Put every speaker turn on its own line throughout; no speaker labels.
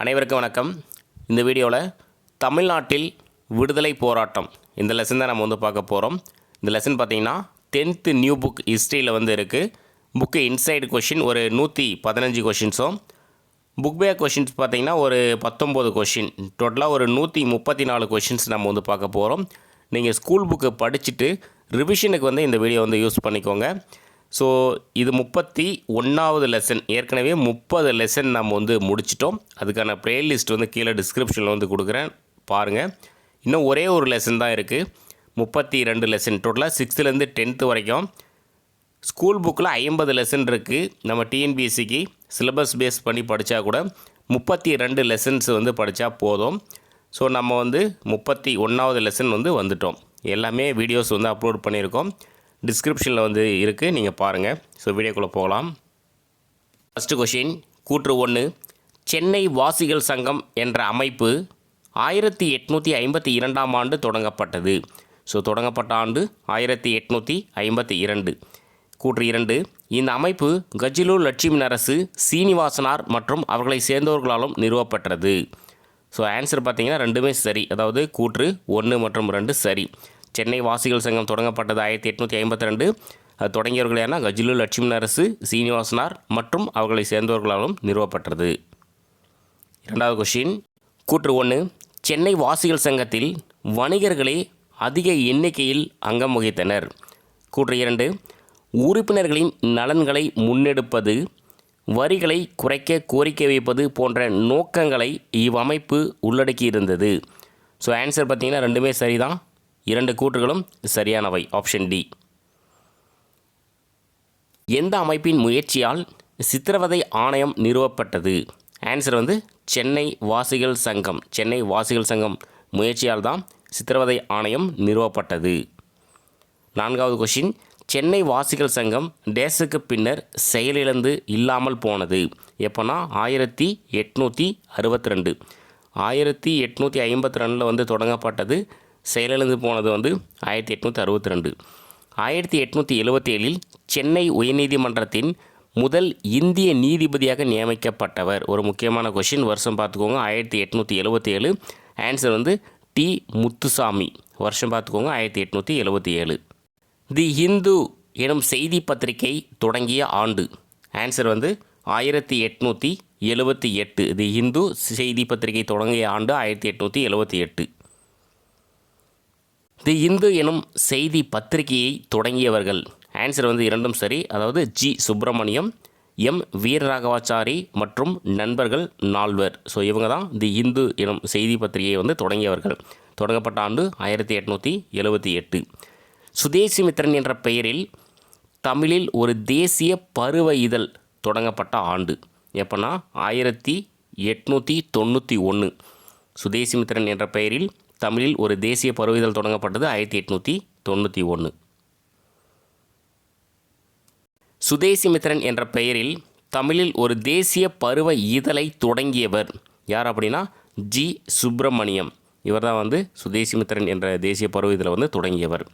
அனைவருக்கும் வணக்கம். இந்த வீடியோவில் தமிழ்நாட்டில் விடுதலை போராட்டம் இந்த லெசன் தான் நம்ம பார்க்க போகிறோம். இந்த லெசன் பார்த்திங்கன்னா 10th நியூ புக் ஹிஸ்ட்ரியில் இருக்குது. புக்கு இன்சைடு கொஷின் ஒரு 115 கொஷின்ஸும், புக் பேக் கொஷின்ஸ் பார்த்திங்கன்னா ஒரு 19 கொஷின், டோட்டலாக ஒரு 134 கொஷின்ஸ் நம்ம பார்க்க போகிறோம். நீங்கள் ஸ்கூல் புக்கு படிச்சுட்டு ரிவிஷனுக்கு இந்த வீடியோ யூஸ் பண்ணிக்கோங்க. ஸோ இது 31வது லெசன். ஏற்கனவே 30 லெசன் நம்ம முடிச்சிட்டோம். அதுக்கான ப்ளேலிஸ்ட் கீழே டிஸ்கிரிப்ஷனில் கொடுக்குறேன், பாருங்கள். இன்னும் ஒரே ஒரு லெசன் தான் இருக்குது, 32 லெசன். டோட்டலாக 6th-லேருந்து 10th வரைக்கும் ஸ்கூல் புக்கில் 50 லெசன் இருக்குது. நம்ம டிஎன்பிஎஸ்சிக்கு சிலபஸ் பேஸ் பண்ணி படித்தா கூட 32 லெசன்ஸ் படித்தா போதும். ஸோ நம்ம 31வது லெசன் வந்துட்டோம். எல்லாமே வீடியோஸ் அப்லோட் பண்ணியிருக்கோம், டிஸ்கிரிப்ஷனில் இருக்குது, நீங்கள் பாருங்கள். ஸோ வீடியோக்குள்ளே போகலாம். ஃபஸ்ட்டு கொஷின், கூற்று 1. சென்னை வாசிகள் சங்கம் என்ற அமைப்பு 1852ஆம் ஆண்டு தொடங்கப்பட்டது. ஸோ தொடங்கப்பட்ட ஆண்டு 1852. கூற்று 2. இந்த அமைப்பு கஜிலூர் லட்சுமி நரசு, சீனிவாசனார் மற்றும் அவர்களை சேர்ந்தவர்களாலும் நிறுவப்பட்டது. ஸோ ஆன்சர் பார்த்தீங்கன்னா ரெண்டுமே சரி, அதாவது கூற்று 1 மற்றும் 2 சரி. சென்னை வாசிகள் சங்கம் தொடங்கப்பட்டது 1852. அது தொடங்கியவர்கள் யாருன்னா கஜிலூர் லட்சுமி நரசு, சீனிவாசனார் மற்றும் அவர்களை சேர்ந்தவர்களாலும் நிறுவப்பட்டது. இரண்டாவது கொஷின், கூற்று 1. சென்னை வாசிகள் சங்கத்தில் வணிகர்களே அதிக எண்ணிக்கையில் அங்கம் வகித்தனர். கூற்று 2. உறுப்பினர்களின் நலன்களை முன்னெடுப்பது, வரிகளை குறைக்க கோரிக்கை வைப்பது போன்ற நோக்கங்களை இவ்வமைப்பு உள்ளடக்கியிருந்தது. ஸோ ஆன்சர் பார்த்திங்கன்னா ரெண்டுமே சரிதான், 2 கூற்றுகளும் சரியானவை, ஆப்ஷன் டி. எந்த அமைப்பின் முயற்சியால் சித்திரவதை ஆணையம் நிறுவப்பட்டது? ஆன்சர் சென்னை வாசிகள் சங்கம். சென்னை வாசிகள் சங்கம் முயற்சியால் தான் சித்திரவதை ஆணையம் நிறுவப்பட்டது. 4வது கொஷின், சென்னை வாசிகள் சங்கம் டேஸுக்கு பின்னர் செயலிழந்து இல்லாமல் போனது. எப்போனா 1862. 1852 தொடங்கப்பட்டது, செயலிழந்து போனது 1862. 1877 சென்னை உயர்நீதிமன்றத்தின் முதல் இந்திய நீதிபதியாக நியமிக்கப்பட்டவர். ஒரு முக்கியமான கொஷின், வருஷம் பார்த்துக்கோங்க, 1877. Answer T Muthusamy. வருஷம் பார்த்துக்கோங்க, 1877. தி ஹிந்து எனும் செய்தி பத்திரிகை தொடங்கிய ஆண்டு. ஆன்சர் 1878. தி ஹிந்து செய்தி பத்திரிகை தொடங்கிய ஆண்டு 1878. தி இந்து எனும் செய்தி பத்திரிகையை தொடங்கியவர்கள். ஆன்சர் இரண்டும் சரி, அதாவது ஜி சுப்பிரமணியம், எம் வீரராகவாச்சாரி மற்றும் நண்பர்கள் 4. ஸோ இவங்க தான் தி இந்து எனும் செய்தி பத்திரிகையை தொடங்கியவர்கள். தொடங்கப்பட்ட ஆண்டு 1878. சுதேசிமித்திரன் என்ற பெயரில் தமிழில் ஒரு தேசிய பருவ இதழ் தொடங்கப்பட்ட ஆண்டு. எப்போனா 1891. சுதேசிமித்திரன் என்ற பெயரில் தமிழில் ஒரு தேசிய பருவ இதழ் தொடங்கப்பட்டது 1891. சுதேசிமித்திரன் என்ற பெயரில் தமிழில் ஒரு தேசிய பருவ இதழை தொடங்கியவர் யார் அப்படின்னா ஜி சுப்பிரமணியம். இவர் தான் சுதேசிமித்திரன் என்ற தேசிய பருவ இதழை தொடங்கியவர்.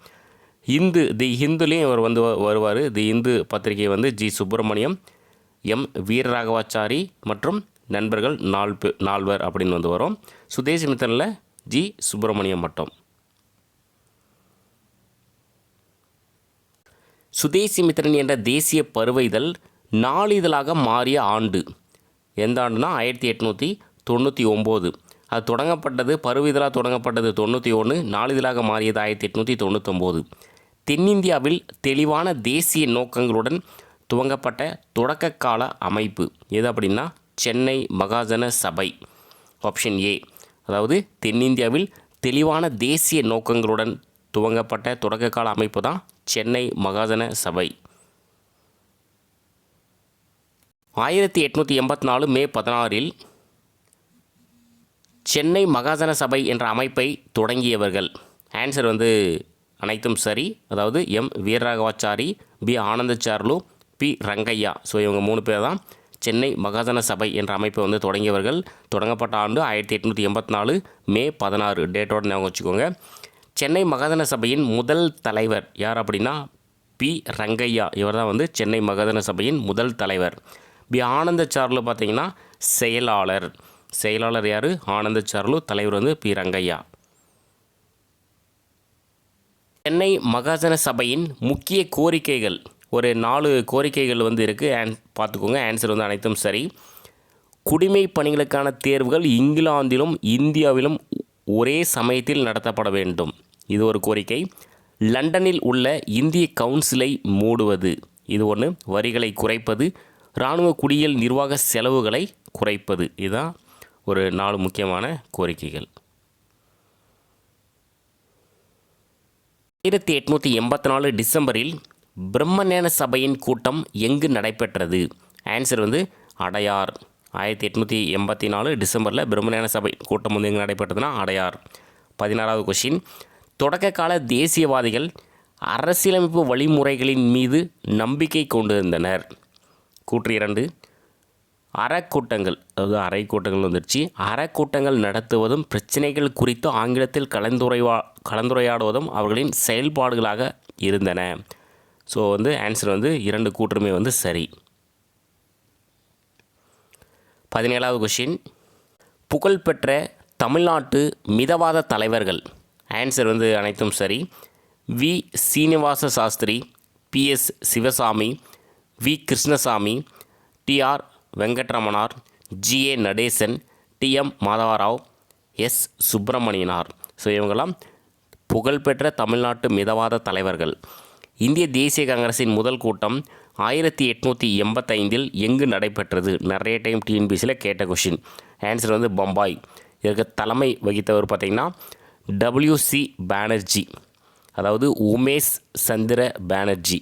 தி ஹிந்துலேயும் இவர் வருவார். தி இந்து பத்திரிகை ஜி சுப்பிரமணியம், எம் வீரராகவாச்சாரி மற்றும் நண்பர்கள் 4 அப்படின்னு வரும். சுதேசிமித்திரனில் ஜி சுப்பிரமணியம் மட்டும். சுதேசிமித்திரன் என்ற தேசிய பருவ இதழ் நாளிதழாக மாறிய ஆண்டு எந்த ஆண்டுனா 1899. அது தொடங்கப்பட்டது, பருவ இதழாக தொடங்கப்பட்டது 91, நாளிதழாக மாறியது 1899. தென்னிந்தியாவில் தெளிவான தேசிய நோக்கங்களுடன் துவங்கப்பட்ட தொடக்க கால அமைப்பு எது அப்படின்னா சென்னை மகாஜன சபை, ஆப்ஷன் ஏ. அதாவது தென்னிந்தியாவில் தெளிவான தேசிய நோக்கங்களுடன் துவங்கப்பட்ட தொடக்க கால அமைப்பு தான் சென்னை மகாஜன சபை. 1884 மே 16 சென்னை மகாஜன சபை என்ற அமைப்பை தொடங்கியவர்கள். ஆன்சர் அனைத்தும் சரி, அதாவது M Veeraraghavachari, P Anandacharlu, P Rangaiah. So இவங்க 3 பேர் தான் சென்னை மகாஜன சபை என்ற அமைப்பை தொடங்கியவர்கள். தொடங்கப்பட்ட ஆண்டு 1884 மே 16. டேட்டோடு ஞாபகம் வச்சுக்கோங்க. சென்னை மகாஜன சபையின் முதல் தலைவர் யார் அப்படின்னா பி ரங்கையா. இவர் தான் சென்னை மகாஜன சபையின் முதல் தலைவர். பி ஆனந்தச்சார்லு பார்த்திங்கன்னா செயலாளர். செயலாளர் யார்? ஆனந்த சார்லு. தலைவர் வந்து பி ரங்கையா. சென்னை மகாஜன சபையின் முக்கிய கோரிக்கைகள் ஒரு 4 கோரிக்கைகள் வந்து இருக்குது. பார்த்துக்கோங்க. ஆன்சர் வந்து அனைத்தும் சரி. குடிமை பணிகளுக்கான தேர்வுகள் இங்கிலாந்திலும் இந்தியாவிலும் ஒரே சமயத்தில் நடத்தப்பட வேண்டும். இது ஒரு கோரிக்கை. லண்டனில் உள்ள இந்திய கவுன்சிலை மூடுவது. இது ஒன்று. வரிகளை குறைப்பது. இராணுவ குடியியல் நிர்வாக செலவுகளை குறைப்பது. இதுதான் ஒரு 4 முக்கியமான கோரிக்கைகள். 1884 டிசம்பரில் பிரம்மஞான சபையின் கூட்டம் எங்கு நடைபெற்றது? ஆன்சர் வந்து அடையார். 1884 டிசம்பரில் பிரம்மஞான சபை கூட்டம் வந்து எங்கே நடைபெற்றதுன்னா அடையார். 16வது கொஷின். தொடக்க கால தேசியவாதிகள் அரசியலமைப்பு வழிமுறைகளின் மீது நம்பிக்கை கொண்டிருந்தனர். கூற்று 2. அறக்கூட்டங்கள், அதாவது அறைக்கூட்டங்கள் வந்துருச்சு. அறக்கூட்டங்கள் நடத்துவதும் பிரச்சனைகள் குறித்து ஆங்கிலத்தில் கலந்துரையாடுவதும் அவர்களின் செயல்பாடுகளாக இருந்தன. ஸோ வந்து ஆன்சர் வந்து 2 கூற்றுமே வந்து சரி. 17வது கொஷின். புகழ்பெற்ற தமிழ்நாட்டு மிதவாத தலைவர்கள். ஆன்சர் வந்து அனைத்தும் சரி. We Srinivasa Shastri, PS Sivasamy, we Krishnasamy, TR வெங்கட்ரமணார், GA Natesan, DM Madhavrao, S Subramaniyanar. So இவங்கெல்லாம் புகழ்பெற்ற தமிழ்நாட்டு மிதவாத தலைவர்கள். இந்திய தேசிய காங்கிரஸின் முதல் கூட்டம் 1885 எங்கு நடைபெற்றது? நிறைய டைம் டிஎன்பிசியில் கேட்ட கொஷின். ஆன்சர் வந்து பம்பாய். இதற்கு தலைமை வகித்தவர் பார்த்திங்கன்னா WC பானர்ஜி, அதாவது உமேஷ் சந்திர பானர்ஜி.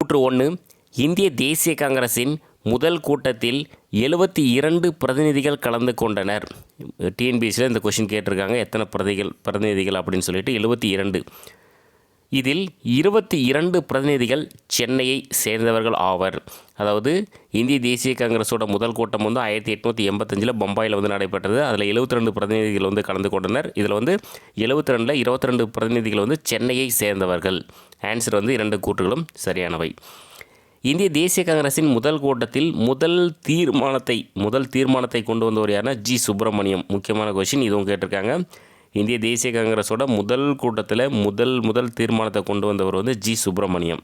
கூற்று 1. இந்திய தேசிய காங்கிரஸின் முதல் கூட்டத்தில் 72 பிரதிநிதிகள் கலந்து கொண்டனர். டிஎன்பிசியில் இந்த கொஷின் கேட்டிருக்காங்க, எத்தனை பிரதிநிதிகள் அப்படின்னு சொல்லிட்டு 72. இதில் 22 பிரதிநிதிகள் சென்னையை சேர்ந்தவர்கள் ஆவர். அதாவது இந்திய தேசிய காங்கிரஸோட முதல் கூட்டம் வந்து 1885 பம்பாயில் வந்து நடைபெற்றது. அதில் 72 பிரதிநிதிகள் வந்து கலந்து கொண்டனர். இதில் வந்து 72ல் 22 பிரதிநிதிகள் வந்து சென்னையை சேர்ந்தவர்கள். ஆன்சர் வந்து 2 கூற்றுகளும் சரியானவை. இந்திய தேசிய காங்கிரஸின் முதல் கூட்டத்தில் முதல் தீர்மானத்தை கொண்டு வந்தவர் யாருன்னா ஜி சுப்பிரமணியம். முக்கியமான கொஷின், இதுவும் கேட்டிருக்காங்க. இந்திய தேசிய காங்கிரஸோட முதல் கூட்டத்தில் முதல் தீர்மானத்தை கொண்டு வந்தவர் வந்து ஜி சுப்பிரமணியம்.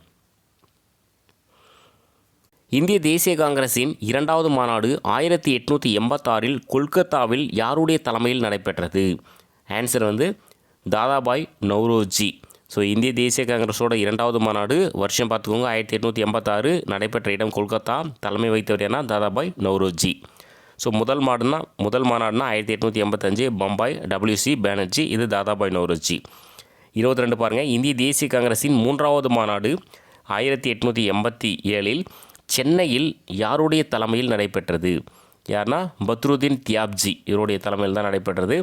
இந்திய தேசிய காங்கிரஸின் 2வது மாநாடு 1886 கொல்கத்தாவில் யாருடைய தலைமையில் நடைபெற்றது? ஆன்சர் வந்து தாதாபாய் நவ்ரோஜி. ஸோ இந்திய தேசிய காங்கிரஸோட 2வது மாநாடு வருஷம் பார்த்துக்கோங்க 1886 நடைபெற்ற இடம் கொல்கத்தா. தலைமை வைத்தவர் ஏன்னா தாதாபாய் நவ்ரோஜி. ஸோ முதல் மாநாடுனா 1885 பம்பாய் WC பானர்ஜி, இது தாதாபாய் நவ்ரோஜி. 22 பாருங்கள். இந்திய தேசிய காங்கிரஸின் 3வது மாநாடு 1887 சென்னையில் யாருடைய தலைமையில் நடைபெற்றது? யாருன்னா பத்ருதீன் தியாப்ஜி, இவருடைய தலைமையில் தான் நடைபெற்றது.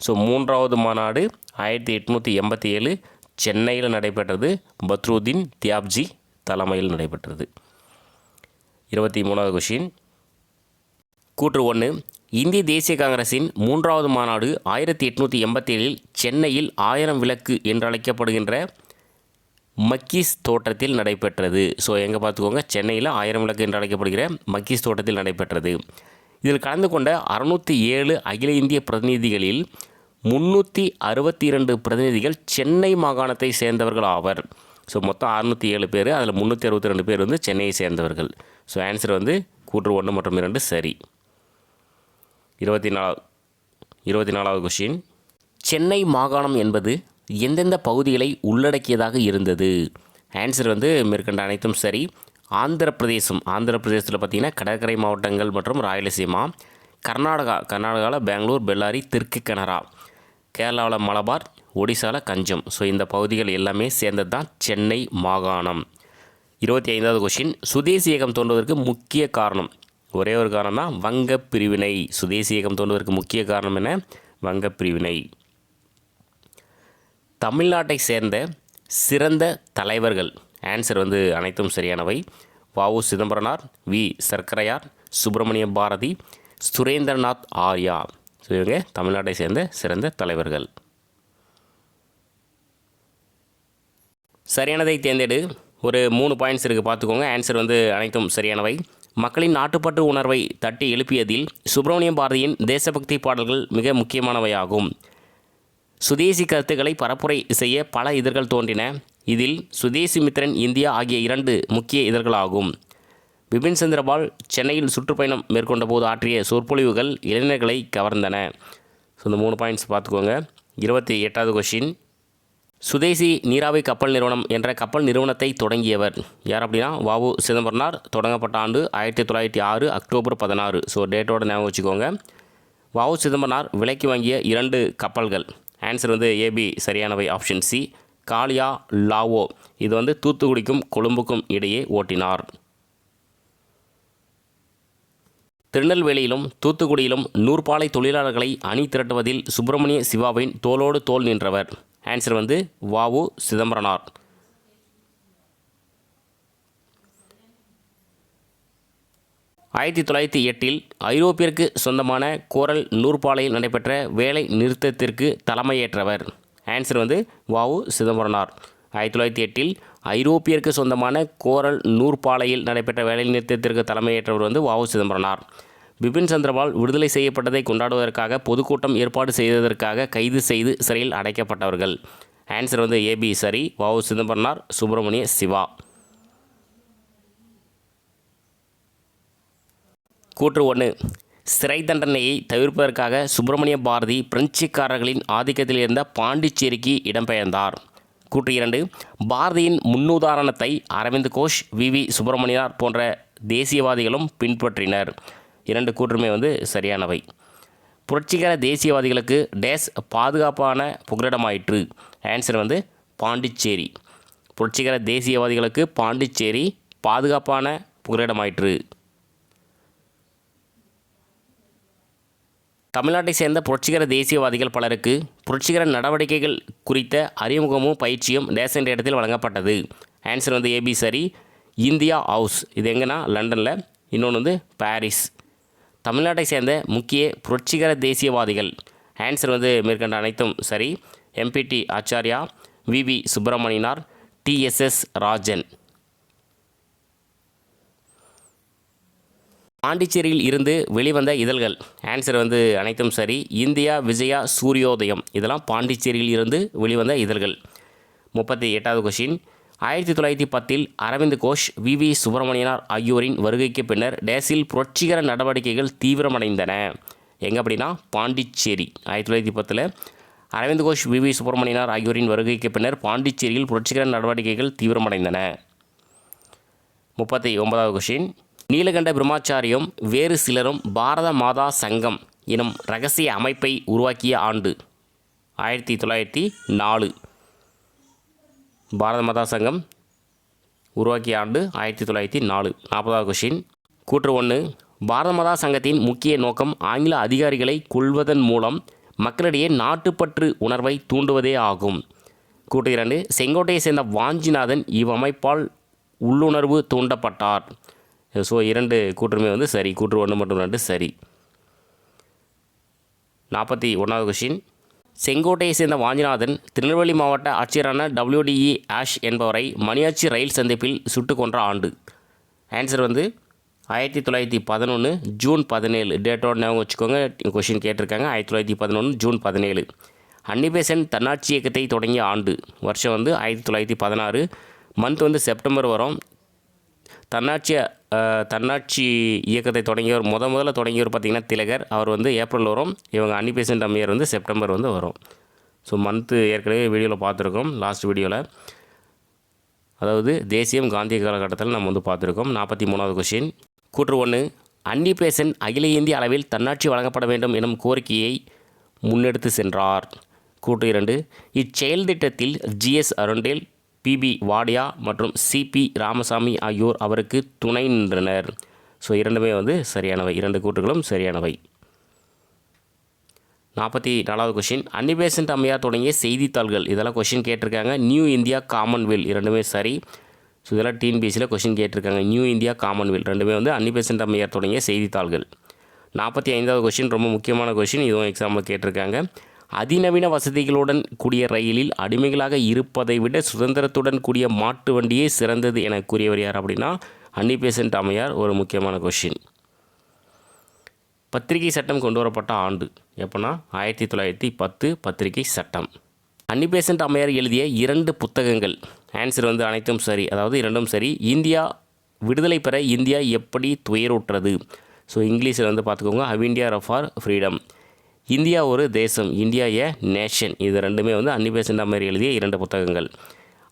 ஸோ 3வது மாநாடு 1887 சென்னையில் நடைபெற்றது. பத்ருதீன் தியாப்ஜி தலைமையில் நடைபெற்றது. 23வது கொஷின். கூற்று 1. இந்திய தேசிய காங்கிரஸின் 3வது மாநாடு 1887 சென்னையில் 1000 விளக்கு என்று அழைக்கப்படுகின்ற மக்கீஸ் தோட்டத்தில் நடைபெற்றது. ஸோ எங்கே பார்த்துக்கோங்க, சென்னையில் 1000 விளக்கு என்று அழைக்கப்படுகிற மக்கீஸ் தோட்டத்தில் நடைபெற்றது. இதில் கலந்து கொண்ட 607 அகில இந்திய பிரதிநிதிகளில் 362 பிரதிநிதிகள் சென்னை மாகாணத்தை சேர்ந்தவர்கள் ஆவர். ஸோ மொத்தம் 607 பேர், அதில் 362 பேர் வந்து சென்னையை சேர்ந்தவர்கள். ஸோ ஆன்சர் வந்து கூற்று 1 மற்றும் 2 சரி. 24வது கொஷின். சென்னை மாகாணம் என்பது எந்தெந்த பகுதிகளை உள்ளடக்கியதாக இருந்தது? ஆன்சர் வந்து மேற்கண்ட அனைத்தும் சரி. ஆந்திர பிரதேசத்தில் பார்த்திங்கன்னா கடற்கரை மாவட்டங்கள் மற்றும் ராயலசீமா. கர்நாடகாவில் பெங்களூர், பெல்லாரி, தெற்கு கனரா. கேரளாவில் மலபார், ஒடிசாவில் கஞ்சம். ஸோ இந்த பகுதிகள் எல்லாமே சேர்ந்தது தான் சென்னை மாகாணம். 25வது கொஷின். சுதேசி இயக்கம் தோன்றுவதற்கு முக்கிய காரணம், ஒரே ஒரு காரணம் தான், வங்க பிரிவினை. சுதேசி இயக்கம் தோன்றுவதற்கு முக்கிய காரணம் என்ன? வங்க பிரிவினை. தமிழ்நாட்டை சேர்ந்த சிறந்த தலைவர்கள். ஆன்சர் வந்து அனைத்தும் சரியானவை. வ.உ. சிதம்பரனார், வி சர்க்கரையார், சுப்பிரமணிய பாரதி, சுரேந்திரநாத் ஆர்யா. ஸோ இவங்க தமிழ்நாட்டை சேர்ந்த சிறந்த தலைவர்கள். சரியானதை தேர்ந்தெடு. ஒரு 3 பாயிண்ட்ஸ் இருக்குது பார்த்துக்கோங்க. ஆன்சர் வந்து அனைத்தும் சரியானவை. மக்களின் நாட்டுப்பற்று உணர்வை தட்டி எழுப்பியதில் சுப்பிரமணிய பாரதியின் தேசபக்தி பாடல்கள் மிக முக்கியமானவையாகும். சுதேசி கருத்துக்களை பரப்புரை செய்ய பல இதழ்கள் தோன்றின. இதில் சுதேசி மித்திரன், இந்தியா ஆகிய 2 முக்கிய இதழ்களாகும். பிபின் சந்திரபால் சென்னையில் சுற்றுப்பயணம் மேற்கொண்ட போது ஆற்றிய சொற்பொழிவுகள் இளைஞர்களை கவர்ந்தன. ஸோ இந்த 3 பாயிண்ட்ஸ் பார்த்துக்கோங்க. 28வது கொஷின். சுதேசி நீராவி கப்பல் நிறுவனம் என்ற கப்பல் நிறுவனத்தை தொடங்கியவர் யார் அப்படின்னா வ.உ. சிதம்பரனார். தொடங்கப்பட்ட ஆண்டு 1906 அக்டோபர் 16. ஸோ டேட்டோட ஞாபகம் வச்சுக்கோங்க. வ.உ. சிதம்பரனார் விலைக்கு வாங்கிய 2 கப்பல்கள். ஆன்சர் வந்து ஏபி சரியானவை. ஆப்ஷன் சி காளியா லாவோ. இது வந்து தூத்துக்குடிக்கும் கொழும்புக்கும் இடையே ஓட்டினார். திருநெல்வேலியிலும் தூத்துக்குடியிலும் நூற்பாலை தொழிலாளர்களை அணி திரட்டுவதில் சுப்பிரமணிய சிவாவின் தோளோடு தோள் நின்றவர். ஆன்சர் வந்து வ.உ. சிதம்பரனார். ஆயிரத்தி 1908 ஐரோப்பியருக்கு சொந்தமான கோரல் நூற்பாலையில் நடைபெற்ற வேலை நிறுத்தத்திற்கு தலைமையேற்றவர். ஆன்சர் வந்து வ.உ. சிதம்பரனார். 1908 ஐரோப்பியருக்கு சொந்தமான கோரல் நூற்பாலையில் நடைபெற்ற வேலை நிறுத்தத்திற்கு தலைமையேற்றவர் வந்து வ.உ. சிதம்பரனார். பிபின் சந்திரபால் விடுதலை செய்யப்பட்டதை கொண்டாடுவதற்காக பொதுக்கூட்டம் ஏற்பாடு செய்ததற்காக கைது செய்து சிறையில் அடைக்கப்பட்டவர்கள். ஆன்சர் வந்து ஏபி சரி. வ.உ. சிதம்பரனார், சுப்பிரமணிய சிவா. கூற்று 1. சிறை தண்டனையை தவிர்ப்பதற்காக சுப்பிரமணிய பாரதி பிரெஞ்சுக்காரர்களின் ஆதிக்கத்தில் இருந்த பாண்டிச்சேரிக்கு இடம்பெயர்ந்தார். கூற்று 2. பாரதியின் முன்னுதாரணத்தை அரவிந்த் கோஷ், வி.வி. சுப்பிரமணியார் போன்ற தேசியவாதிகளும் பின்பற்றினர். 2 கூற்றுமே வந்து சரியானவை. புரட்சிகர தேசியவாதிகளுக்கு டேஸ் பாதுகாப்பான புகலிடமாயிற்று. ஆன்சர் வந்து பாண்டிச்சேரி. புரட்சிகர தேசியவாதிகளுக்கு பாண்டிச்சேரி பாதுகாப்பான புகலிடமாயிற்று. தமிழ்நாட்டை சேர்ந்த புரட்சிகர தேசியவாதிகள் பலருக்கு புரட்சிகர நடவடிக்கைகள் குறித்த அறிமுகமும் பயிற்சியும் டேஸ் என்ற இடத்தில் வழங்கப்பட்டது. ஆன்சர் வந்து ஏபி சரி. இந்தியா ஹவுஸ் இது எங்கன்னா லண்டனில், இன்னொன்று வந்து பாரிஸ். தமிழ்நாட்டை சேர்ந்த முக்கிய புரட்சிகர தேசியவாதிகள். ஆன்சர் வந்து மேற்கண்ட அனைத்தும் சரி. எம்பிடி ஆச்சாரியா, வி.வி. சுப்பிரமணியனார், டி.எஸ்.எஸ். ராஜன். பாண்டிச்சேரியில் இருந்து வெளிவந்த இதழ்கள். ஆன்சர் வந்து அனைத்தும் சரி. இந்தியா, விஜயா, சூரியோதயம் இதெல்லாம் பாண்டிச்சேரியில் இருந்து வெளிவந்த இதழ்கள். 38வது கொஷின். 1910 அரவிந்த் கோஷ், வி.வி. சுப்பிரமணியனார் ஆகியோரின் வருகைக்கு பின்னர் டேஸில் புரட்சிகர நடவடிக்கைகள் தீவிரமடைந்தன. எங்கே அப்படின்னா பாண்டிச்சேரி. 1910 அரவிந்த் கோஷ், வி.வி. சுப்பிரமணியனார் ஆகியோரின் வருகைக்கு பின்னர் பாண்டிச்சேரியில் புரட்சிகர நடவடிக்கைகள் தீவிரமடைந்தன. 39வது கொஷின். நீலகண்ட பிரம்மாச்சாரியும் வேறு சிலரும் பாரத மாதா சங்கம் எனும் இரகசிய அமைப்பை உருவாக்கிய ஆண்டு 1904. பாரத மாதா சங்கம் உருவாக்கிய ஆண்டு 1904. 40வது கொஷின். கூற்று 1. பாரத மாதா சங்கத்தின் முக்கிய நோக்கம் ஆங்கில அதிகாரிகளை கொல்வதன் மூலம் மக்களிடையே நாட்டுப்பற்று உணர்வை தூண்டுவதே ஆகும். கூற்று 2. செங்கோட்டையை சேர்ந்த வாஞ்சிநாதன் இவ்வமைப்பால் உள்ளுணர்வு தூண்டப்பட்டார். ஸோ 2 கூற்றுமே வந்து சரி. கூற்று 1 மற்றும் 2 சரி. 41வது கொஷின். செங்கோட்டையை சேர்ந்த வாஞ்சிநாதன் திருநெல்வேலி மாவட்ட ஆட்சியரான WDE ஆஷ் என்பவரை மணியாச்சி ரயில் சந்திப்பில் சுட்டு கொன்ற ஆண்டு. ஆன்சர் வந்து 1911 ஜூன் 17. டேட்டோட ஞாபகம் வச்சுக்கோங்க. கொஷின் கேட்டிருக்காங்க. 1911 ஜூன் 17. அன்னிபெசன்ட் தன்னாட்சி இயக்கத்தை தொடங்கிய ஆண்டு வருஷம் வந்து 1916. மந்த் வந்து செப்டம்பர் வரும். தன்னாட்சி இயக்கத்தை தொடங்கியவர் முதல்ல தொடங்கியவர் பார்த்திங்கன்னா திலகர். அவர் வந்து ஏப்ரல் வரும். இவங்க அன்னிபெசன்ட் அம்மையார் வந்து செப்டம்பர் வந்து வரும். ஸோ மந்த்து ஏற்கனவே வீடியோவில் பார்த்துருக்கோம். லாஸ்ட் வீடியோவில், அதாவது தேசியம் காந்திய காலகட்டத்தில் நம்ம வந்து பார்த்துருக்கோம். 43வது கொஷின். கூற்று 1. அன்னிபெசன்ட் அகில இந்திய அளவில் தன்னாட்சி வழங்கப்பட வேண்டும் எனும் கோரிக்கையை முன்னெடுத்து சென்றார். கூற்று 2. இச்செயல் திட்டத்தில் ஜி.எஸ். Arundale, BB. வாடியா மற்றும் சி.பி. ராமசாமி ஆகியோர் அவருக்கு துணை நின்றனர். ஸோ 2மே வந்து சரியானவை. 2 கூற்றுகளும் சரியானவை. 44வது கொஷின். அன்னிபெசன்ட் அம்மையார் தொடங்கிய செய்தித்தாள்கள். இதெல்லாம் கொஷின் கேட்டிருக்காங்க. நியூ இந்தியா, காமன்வெல்த் 2மே சரி. ஸோ இதெல்லாம் டிஎன்பிஎஸ்சியில் கொஷின் கேட்டிருக்காங்க. நியூ இந்தியா, காமன்வெல்த் 2மே வந்து அன்னிபெசன்ட் அம்மையார் தொடங்கிய செய்தித்தாள்கள். 45வது கொஷின் ரொம்ப முக்கியமான கொஷின். இதுவும் எக்ஸாமில் கேட்டிருக்காங்க. அதிநவீன வசதிகளுடன் கூடிய ரயிலில் அடிமைகளாக இருப்பதை விட சுதந்திரத்துடன் கூடிய மாட்டு வண்டியே சிறந்தது என கூறியவர் யார் அப்படின்னா அன்னி பெசன்ட் அம்மையார். ஒரு முக்கியமான கொஷின். பத்திரிகை சட்டம் கொண்டு வரப்பட்ட ஆண்டு எப்போனா 1910 பத்திரிகை சட்டம். அன்னி பெசன்ட் அம்மையார் எழுதிய 2 புத்தகங்கள். ஆன்சர் வந்து அனைத்தும் சரி, அதாவது இரண்டும் சரி. இந்தியா விடுதலை பெற இந்தியா எப்படி துயருற்றது. ஸோ இங்கிலீஷில் வந்து பார்த்துக்கோங்க, how India for freedom. India ஒரு தேசம், இந்தியா ஏ நேஷன். இது ரெண்டுமே வந்து அன்னி பெசன்ட் அம்மையார் எழுதிய 2 புத்தகங்கள்.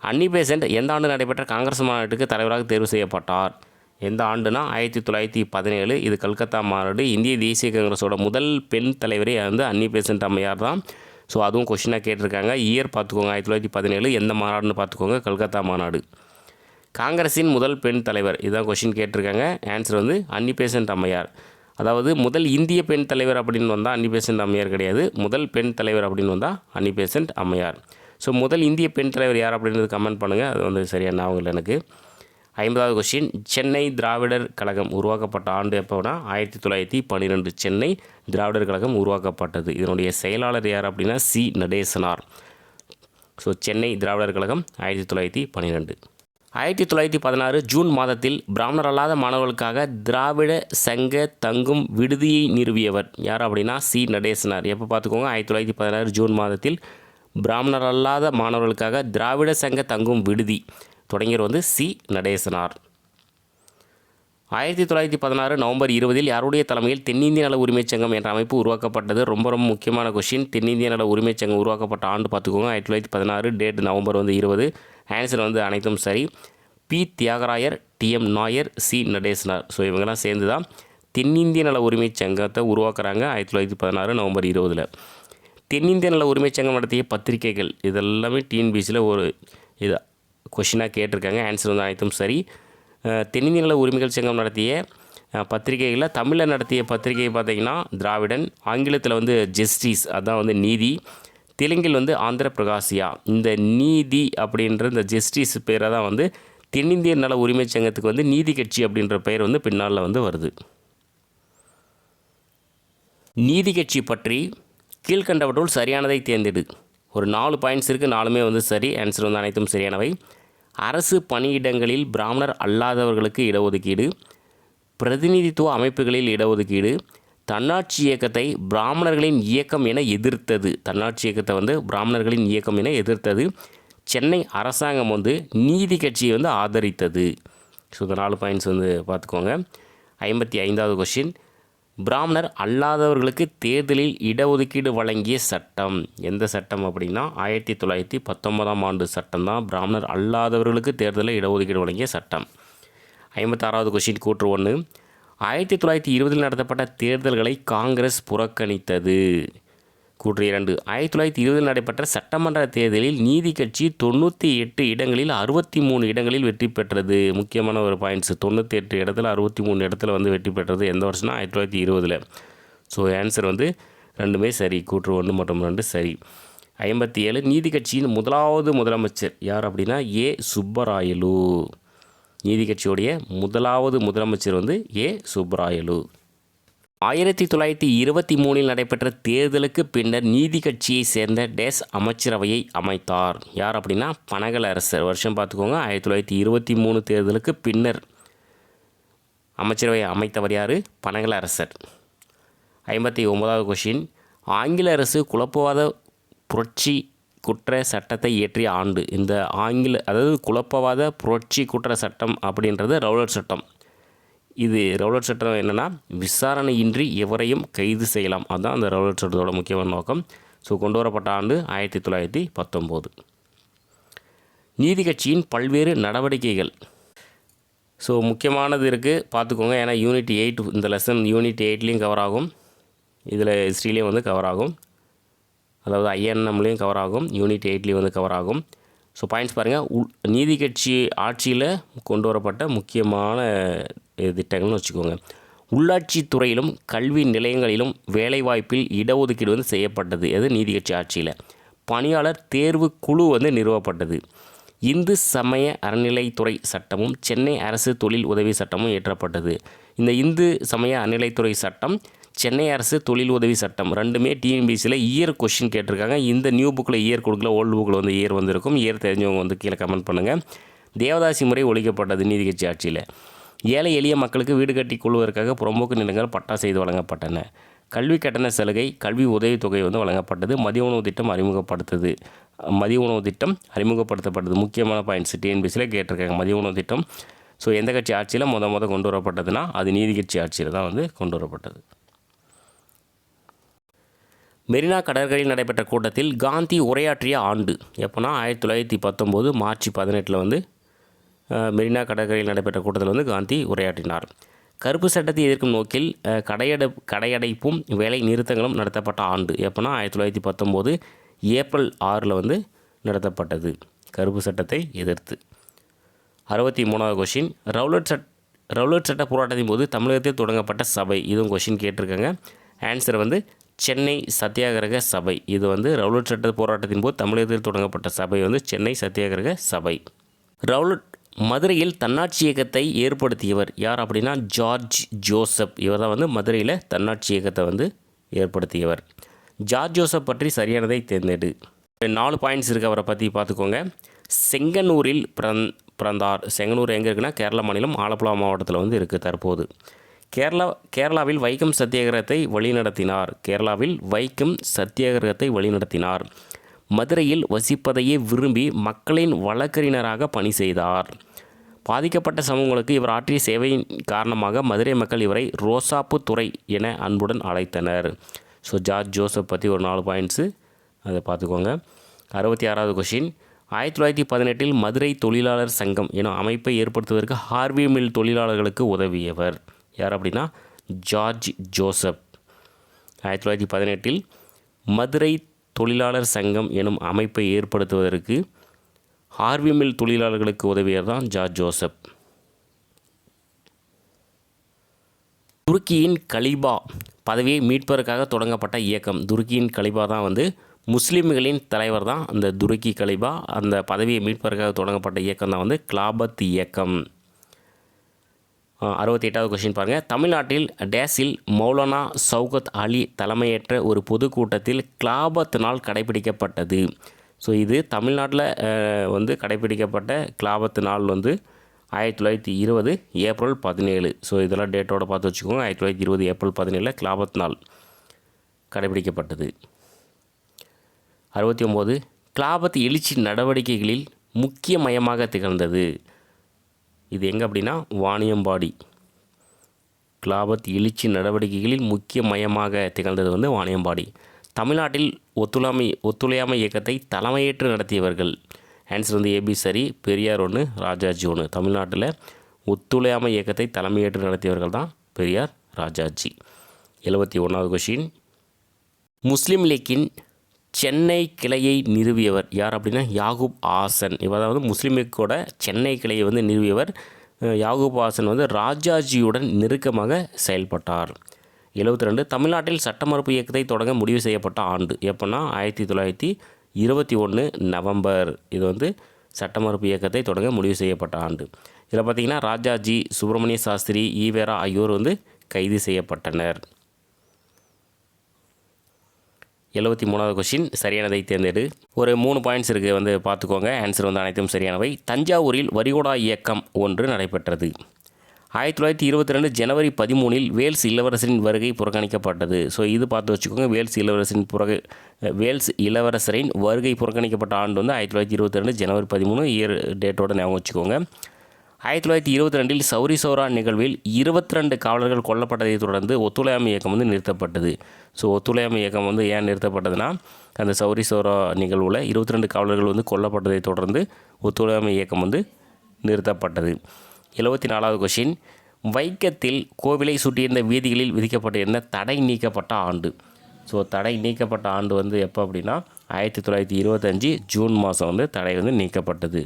அன்னி பெசன்ட் எந்த ஆண்டு நடைபெற்ற காங்கிரஸ் மாநாட்டுக்கு தலைவராக தேர்வு செய்யப்பட்டார்? எந்த ஆண்டுனா 1917. இது கல்கத்தா மாநாடு. இந்திய தேசிய காங்கிரஸோட முதல் பெண் தலைவரே வந்து அன்னி பெசன்ட் அம்மையார் தான். ஸோ அதுவும் கொஷினாக கேட்டிருக்காங்க. இயர் பார்த்துக்கோங்க, 1917. எந்த மாநாடுன்னு பார்த்துக்கோங்க, கல்கத்தா மாநாடு. காங்கிரஸின் முதல் பெண் தலைவர், இதுதான் கொஷின் கேட்டிருக்காங்க. ஆன்சர் வந்து அன்னி பெசன்ட் அம்மையார். அதாவது முதல் இந்திய பெண் தலைவர் அப்படின்னு வந்தால் அன்னி பெசன்ட் அம்மையார் கிடையாது. முதல் பெண் தலைவர் அப்படின்னு வந்தால் அன்னி பெசன்ட் அம்மையார். ஸோ முதல் இந்திய பெண் தலைவர் யார் அப்படின்றது கமெண்ட் பண்ணுங்கள். அது வந்து சரியான ஞாபகம் இல்லை எனக்கு. 50வது கொஷின். சென்னை திராவிடர் கழகம் உருவாக்கப்பட்ட ஆண்டு எப்போனா 1912. சென்னை திராவிடர் கழகம் உருவாக்கப்பட்டது. இதனுடைய செயலாளர் யார் அப்படின்னா C Natesanar. So Chennai Dravidar Kazhagam 1912. 1916 June மாதத்தில் பிராமணர் அல்லாத மாணவர்களுக்காக திராவிட சங்க தங்கும் விடுதியை நிறுவியவர் யார் அப்படின்னா சி நடேசனார். எப்போ பார்த்துக்கோங்க, 1916 ஜூன் மாதத்தில் பிராமணர் அல்லாத மாணவர்களுக்காக திராவிட சங்க தங்கும் விடுதி தொடங்கியவர் வந்து சி நடேசனார். 1916 நவம்பர் 20 யாருடைய தலைமையில் தென்னிந்திய நல உரிமைச் சங்கம் என்ற அமைப்பு உருவாக்கப்பட்டது? ரொம்ப ரொம்ப முக்கியமான கொஷின். தென்னிந்திய நல உரிமைச் சங்கம் உருவாக்கப்பட்ட ஆண்டு பார்த்துக்கோங்க, 1916. டேட் நவம்பர் வந்து 20. ஆன்சர் வந்து அனைத்தும் சரி. P Thiyagarayar, TM Nair, C Natesanar. So இவங்கெல்லாம் சேர்ந்து தான் தென்னிந்திய நல உரிமைச் சங்கத்தை உருவாக்குறாங்க 1916 நவம்பர் 20. தென்னிந்திய நல உரிமைச் சங்கம் நடத்திய பத்திரிகைகள் இதெல்லாமே டிஎன்பிசியில் ஒரு இது கொஷினாக கேட்டிருக்காங்க. ஆன்சர் வந்து அனைத்தும் சரி. தென்னிந்திய நல உரிமைகள் சங்கம் நடத்திய பத்திரிகைகளில் தமிழில் நடத்திய பத்திரிகை பார்த்திங்கன்னா திராவிடன், ஆங்கிலத்தில் வந்து ஜஸ்டிஸ், அதுதான் வந்து நீதி, தெலுங்கில் வந்து ஆந்திர பிரகாசியா. இந்த நீதி அப்படின்ற இந்த ஜஸ்டிஸ் பேரை தான் வந்து தென்னிந்திய நல உரிமைச் சங்கத்துக்கு வந்து நீதி கட்சி அப்படின்ற பெயர் வந்து பின்னால் வந்து வருது. நீதி கட்சி பற்றி கீழ்கண்டவற்றுள் சரியானதை தேர்ந்தெடு. ஒரு 4 பாயிண்ட்ஸ் இருக்குது, 4மே வந்து சரி. ஆன்சர் வந்து அனைத்தும் சரியானவை. அரசு பணியிடங்களில் பிராமணர் அல்லாதவர்களுக்கு இடஒதுக்கீடு, பிரதிநிதித்துவ அமைப்புகளில் இடஒதுக்கீடு, தன்னாட்சி இயக்கத்தை பிராமணர்களின் இயக்கம் என எதிர்த்தது. தன்னாட்சி இயக்கத்தை வந்து பிராமணர்களின் இயக்கம் என எதிர்த்தது. சென்னை அரசாங்கம் வந்து நீதி கட்சியை வந்து ஆதரித்தது. ஸோ இந்த 4 பாயிண்ட்ஸ் வந்து பார்த்துக்கோங்க. 55வது கொஷின். பிராமணர் அல்லாதவர்களுக்கு தேர்தலில் இடஒதுக்கீடு வழங்கிய சட்டம் எந்த சட்டம் அப்படின்னா 1919ஆம் ஆண்டு சட்டம் தான் பிராமணர் அல்லாதவர்களுக்கு தேர்தலில் இடஒதுக்கீடு வழங்கிய சட்டம். 56வது கொஷின் கூற்று 1. 1920 நடத்தப்பட்ட தேர்தல்களை காங்கிரஸ் புறக்கணித்தது. கூற்று 2. 1920 நடைபெற்ற சட்டமன்ற தேர்தலில் நீதி கட்சி 98 இடங்களில் 63 இடங்களில் வெற்றி பெற்றது. முக்கியமான ஒரு பாயிண்ட்ஸ். 98 இடத்துல 63 இடத்துல வந்து வெற்றி பெற்றது எந்த வருஷம்னா 1920. ஸோ ஆன்சர் வந்து ரெண்டுமே சரி. கூற்று 1 மற்றும் 2 சரி. 57. நீதி கட்சியின் முதலாவது முதலமைச்சர் யார் அப்படின்னா ஏ சுப்பராயலு. நீதி கட்சியுடைய முதலாவது முதலமைச்சர் வந்து ஏ சுப்பராயலு. 1923 நடைபெற்ற தேர்தலுக்கு பின்னர் நீதி கட்சியை சேர்ந்த டேஸ் அமைச்சரவையை அமைத்தார் யார் அப்படின்னா பனகல் அரசர். வருஷம் பார்த்துக்கோங்க, 1923 தேர்தலுக்கு பின்னர் அமைச்சரவையை அமைத்தவர் யார்? பனகல் அரசர். 59வது கொஷின். ஆங்கில அரசு குழப்பவாத புரட்சி குற்ற சட்டத்தை இயற்றிய ஆண்டு. இந்த அதாவது குழப்பவாத புரட்சி குற்ற சட்டம் அப்படின்றது ரவுலட் சட்டம். இது ரவுலட் சட்டம் என்னென்னா விசாரணையின்றி எவரையும் கைது செய்யலாம். அதுதான் அந்த ரவுலட் சட்டத்தோட முக்கியமான நோக்கம். ஸோ கொண்டு வரப்பட்ட ஆண்டு 1919. நீதி கட்சியின் பல்வேறு நடவடிக்கைகள். ஸோ முக்கியமானது இருக்குது பார்த்துக்கோங்க. ஏன்னா யூனிட் 8 இந்த லெசன் யூனிட் 8லேயும் கவர் ஆகும், இதில் ஹிஸ்ட்ரிலேயும் வந்து கவர் ஆகும், அதாவது ஐஎன்எம்லேயும் கவர் ஆகும், யூனிட் 8லேயும் வந்து கவர் ஆகும். ஸோ பாயிண்ட்ஸ் பாருங்கள். நீதி கட்சி ஆட்சியில் கொண்டு வரப்பட்ட முக்கியமான திட்டங்கள்னு வச்சுக்கோங்க. உள்ளாட்சி துறையிலும் கல்வி நிலையங்களிலும் வேலைவாய்ப்பில் இடஒதுக்கீடு வந்து செய்யப்பட்டது. அது நீதி கட்சி ஆட்சியில். பணியாளர் தேர்வு குழு வந்து நிறுவப்பட்டது. இந்து சமய அறநிலைத்துறை சட்டமும் சென்னை அரசு தொழில் உதவி சட்டமும் இயற்றப்பட்டது. இந்த இந்து சமய அறநிலைத்துறை சட்டம் சென்னை அரசு தொழில் உதவி சட்டம். ரெண்டுமே டிஎன்பிசியில் இயர் கொஷின் கேட்டிருக்காங்க. இந்த நியூ புக்கில் இயர் கொடுக்கல, ஓல்டு புக்கில் வந்து இயர் வந்திருக்கும். இயர் தெரிஞ்சவங்க வந்து கீழே கமெண்ட் பண்ணுங்கள். தேவதாசி முறை ஒழிக்கப்பட்டது நீதி கட்சி ஆட்சியில். ஏழை எளிய மக்களுக்கு வீடு கட்டி கொள்வதற்காக புறம்போக்கு நிலங்கள் பட்டா செய்து வழங்கப்பட்டன. கல்வி கட்டண சலுகை, கல்வி உதவித்தொகை வந்து வழங்கப்பட்டது. மதிய உணவு திட்டம் அறிமுகப்படுத்தப்பட்டது. முக்கியமான பாயிண்ட்ஸ் டிஎன்பிசியில் கேட்டிருக்காங்க மதிய உணவு திட்டம். ஸோ எந்த கட்சி ஆட்சியில் கொண்டு வரப்பட்டதுன்னா அது நீதி கட்சி ஆட்சியில் தான் வந்து கொண்டு வரப்பட்டது. மெரினா கடற்கரையில் நடைபெற்ற கூட்டத்தில் காந்தி உரையாற்றிய ஆண்டு எப்போனா 1919 மார்ச் 18 வந்து மெரினா கடற்கரையில் நடைபெற்ற கூட்டத்தில் வந்து காந்தி உரையாற்றினார். கருப்பு சட்டத்தை எதிர்க்கும் நோக்கில் கடையடைப்பும் வேலை நிறுத்தங்களும் நடத்தப்பட்ட ஆண்டு எப்போனா 1919 ஏப்ரல் 6 வந்து நடத்தப்பட்டது, கருப்பு சட்டத்தை எதிர்த்து. 63வது கொஷின், ரவுலட் சட்ட போராட்டத்தின் போது தமிழகத்தில் தொடங்கப்பட்ட சபை. இதுவும் கொஷின் கேட்டிருக்காங்க. ஆன்சர் வந்து சென்னை சத்தியாகிரக சபை. இது வந்து ரவுலட் சட்ட போராட்டத்தின் போது தமிழகத்தில் தொடங்கப்பட்ட சபை வந்து சென்னை சத்தியாகிரக சபை. மதுரையில் தன்னாட்சி இயக்கத்தை ஏற்படுத்தியவர் யார் அப்படின்னா ஜார்ஜ் ஜோசப். இவர் தான் வந்து மதுரையில் தன்னாட்சி இயக்கத்தை வந்து ஏற்படுத்தியவர். ஜார்ஜ் ஜோசப் பற்றி சரியானதை தேர்ந்தெடு. 4 பாயிண்ட்ஸ் இருக்குது, அவரை பற்றி பார்த்துக்கோங்க. செங்கனூரில் பிறந்தார். செங்கனூர் எங்கே இருக்குன்னா கேரளா மாநிலம் ஆலப்புழா மாவட்டத்தில் வந்து இருக்குது தற்போது. கேரளாவில் வைக்கம் சத்தியாகிரகத்தை வழிநடத்தினார். மதுரையில் வசிப்பதையே விரும்பி மக்களின் வழக்கறிஞராக பணி செய்தார். பாதிக்கப்பட்ட சமூகங்களுக்கு இவர் ஆற்றிய சேவையின் காரணமாக மதுரை மக்கள் இவரை ரோசாப்பு துரை என அன்புடன் அழைத்தனர். ஸோ ஜார்ஜ் ஜோசப் பற்றி ஒரு 4 பாயிண்ட்ஸு அதை பார்த்துக்கோங்க. 66வது கொஷின், 1918 மதுரை தொழிலாளர் சங்கம் எனும் அமைப்பை ஏற்படுத்துவதற்கு ஹார்வி மில் தொழிலாளர்களுக்கு உதவியவர் யார் அப்படின்னா ஜார்ஜ் ஜோசப். 1918 மதுரை தொழிலாளர் சங்கம் எனும் அமைப்பை ஏற்படுத்துவதற்கு ஹார்வி மில் தொழிலாளர்களுக்கு உதவியவர் தான் ஜார்ஜ் ஜோசப். துருக்கியின் கலிபா பதவியை மீட்பதற்காக தொடங்கப்பட்ட இயக்கம். துருக்கியின் கலிபா தான் வந்து முஸ்லீம்களின் தலைவர் தான் அந்த துருக்கி கலிபா. அந்த பதவியை மீட்பதற்காக தொடங்கப்பட்ட இயக்கம் தான் வந்து கிலாபத் இயக்கம். 68வது கொஷின் பாருங்கள். தமிழ்நாட்டில் டேஸில் மௌலானா சௌகத் அலி தலைமையேற்ற ஒரு பொதுக்கூட்டத்தில் கிலாபத் நாள் கடைபிடிக்கப்பட்டது. ஸோ இது தமிழ்நாட்டில் வந்து கடைபிடிக்கப்பட்ட கிலாபத் நாள் வந்து 1920 ஏப்ரல் 17. ஸோ இதெல்லாம் டேட்டோட பார்த்து வச்சுக்கோங்க. 1920 ஏப்ரல் 17 கிலாபத் நாள் கடைபிடிக்கப்பட்டது. 69 கிலாபத் எழுச்சி நடவடிக்கைகளில் முக்கிய மையமாக திகழ்ந்தது. இது எங்கே அப்படின்னா வாணியம்பாடி. கிலாபத் எழுச்சி நடவடிக்கைகளில் முக்கிய மையமாக திகழ்ந்தது வந்து வாணியம்பாடி. தமிழ்நாட்டில் ஒத்துழையாமை இயக்கத்தை தலைமையேற்று நடத்தியவர்கள். ஆன்சர் வந்து ஏபி சரி, பெரியார் 1, ராஜாஜி 1. தமிழ்நாட்டில் ஒத்துழையாமை இயக்கத்தை தலைமையேற்று நடத்தியவர்கள் தான் பெரியார், ராஜாஜி. 71வது கொஷின், முஸ்லீம் லீக்கின் சென்னை கிளையை நிறுவியவர் யார் அப்படின்னா யாகூப் ஆசன். இவர் தான் வந்து முஸ்லீம் லீக்கோட சென்னை கிளையை வந்து நிறுவியவர். யாகூப் ஆசன் வந்து ராஜாஜியுடன் நெருக்கமாக செயல்பட்டார். 72 தமிழ்நாட்டில் சட்ட மறுப்பு இயக்கத்தை தொடங்க முடிவு செய்யப்பட்ட ஆண்டு எப்போன்னா 1921 நவம்பர். இது வந்து சட்ட மறுப்பு இயக்கத்தை தொடங்க முடிவு செய்யப்பட்ட ஆண்டு. இதில் பார்த்திங்கன்னா ராஜாஜி, சுப்பிரமணிய சாஸ்திரி, ஈவேரா ஆகியோர் வந்து கைது செய்யப்பட்டனர். 73வது கொஷின், சரியானதை தேர்ந்தெடு. ஒரு 3 பாயிண்ட்ஸ் இருக்குது வந்து பார்த்துக்கோங்க. ஆன்சர் வந்து அனைத்தும் சரியானவை. தஞ்சாவூரில் வரிகோடா இயக்கம் ஒன்று நடைபெற்றது. 1922 ஜனவரி 13 வேல்ஸ் இளவரசரின் வருகை புறக்கணிக்கப்பட்டது. ஸோ இது பார்த்து வச்சுக்கோங்க. வேல்ஸ் இளவரசரின் வருகை புறக்கணிக்கப்பட்ட ஆண்டு வந்து 1922 ஜனவரி 13 இயர் டேட்டோட ஞாபகம் வச்சுக்கோங்க. 1922 சௌரி சௌரா நிகழ்வில் 22 காவலர்கள் கொல்லப்பட்டதை தொடர்ந்து ஒத்துழையாமை இயக்கம் வந்து நிறுத்தப்பட்டது. ஸோ ஒத்துழையாமை இயக்கம் வந்து ஏன் நிறுத்தப்பட்டதுன்னா அந்த சௌரி சௌரா நிகழ்வில் 22 காவலர்கள் வந்து கொல்லப்பட்டதை தொடர்ந்து ஒத்துழையாமை இயக்கம் வந்து நிறுத்தப்பட்டது. 74வது கொஷின், வைக்கத்தில் கோவிலை சுற்றியிருந்த வீதிகளில் விதிக்கப்பட்டிருந்த தடை நீக்கப்பட்ட ஆண்டு. ஸோ தடை நீக்கப்பட்ட ஆண்டு வந்து எப்போ அப்படின்னா 1925 ஜூன் மாதம் வந்து தடை வந்து நீக்கப்பட்டது.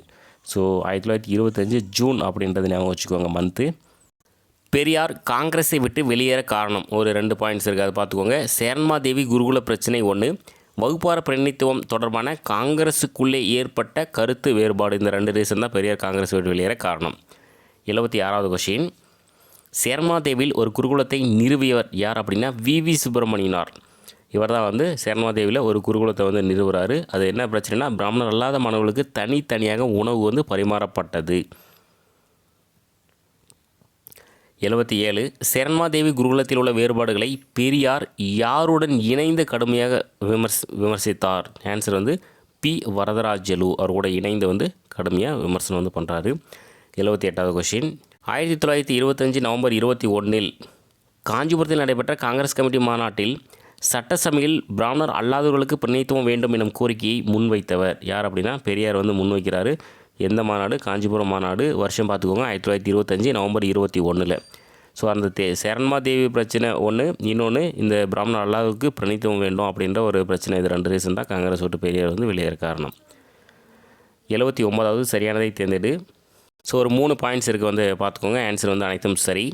ஸோ 1925 ஜூன் அப்படின்றது ஞாபகம் வச்சுக்கோங்க மந்த்து. பெரியார் காங்கிரஸை விட்டு வெளியேற காரணம் ஒரு 2 பாயிண்ட்ஸ் இருக்குது, அதை பார்த்துக்கோங்க. சேரன்மாதேவி குருகுல பிரச்சனை 1, வகுப்பார பிரதிநிதித்துவம் தொடர்பான காங்கிரஸுக்குள்ளே ஏற்பட்ட கருத்து வேறுபாடு. இந்த 2 ரீசன் தான் பெரியார் காங்கிரஸை விட்டு வெளியேற காரணம். 76வது கொஷின், சேர்மாதேவியில் ஒரு குருகுலத்தை நிறுவியவர் யார் அப்படின்னா வி சுப்பிரமணியனார். இவர் தான் வந்து சேர்மாதேவியில் ஒரு குருகுலத்தை வந்து நிறுவுறாரு. அது என்ன பிரச்சனைனா பிராமணர் அல்லாத மாணவர்களுக்கு தனித்தனியாக உணவு வந்து பரிமாறப்பட்டது. 77 சேர்மாதேவி குருகுலத்தில் உள்ள வேறுபாடுகளை பெரியார் யாருடன் இணைந்து கடுமையாக விமர்சித்தார்? ஆன்சர் வந்து பி வரதராஜலு அவர் கூட இணைந்து வந்து கடுமையாக விமர்சனம் வந்து பண்ணுறாரு. 78வது கொஷின் 1925 நவம்பர் 21 காஞ்சிபுரத்தில் நடைபெற்ற காங்கிரஸ் கமிட்டி மாநாட்டில் சட்டசபையில் பிராமணர் அல்லாதவர்களுக்கு பிரதிநிதித்துவம் வேண்டும் எனும் கோரிக்கையை முன்வைத்தவர் யார் அப்படின்னா பெரியார் வந்து முன்வைக்கிறாரு. எந்த மாநாடு? காஞ்சிபுரம் மாநாடு. வருஷம் பார்த்துக்கோங்க 1925 நவம்பர் 21. ஸோ அந்த சேர்மாதேவி பிரச்சனை ஒன்று, இன்னொன்று இந்த பிராமணர் அல்லாதவருக்கு பிரதிநிதித்துவம் வேண்டும் அப்படின்ற ஒரு பிரச்சனை. இது 2 ரீசன் தான் காங்கிரஸ் விட்டு பெரியார் வந்து வெளியேற காரணம். 79வது சரியானதை தேர்ந்தெடு. ஸோ ஒரு 3 பாயிண்ட்ஸ் இருக்குது வந்து பார்த்துக்கோங்க. ஆன்சர் வந்து அனைத்தும் சரி.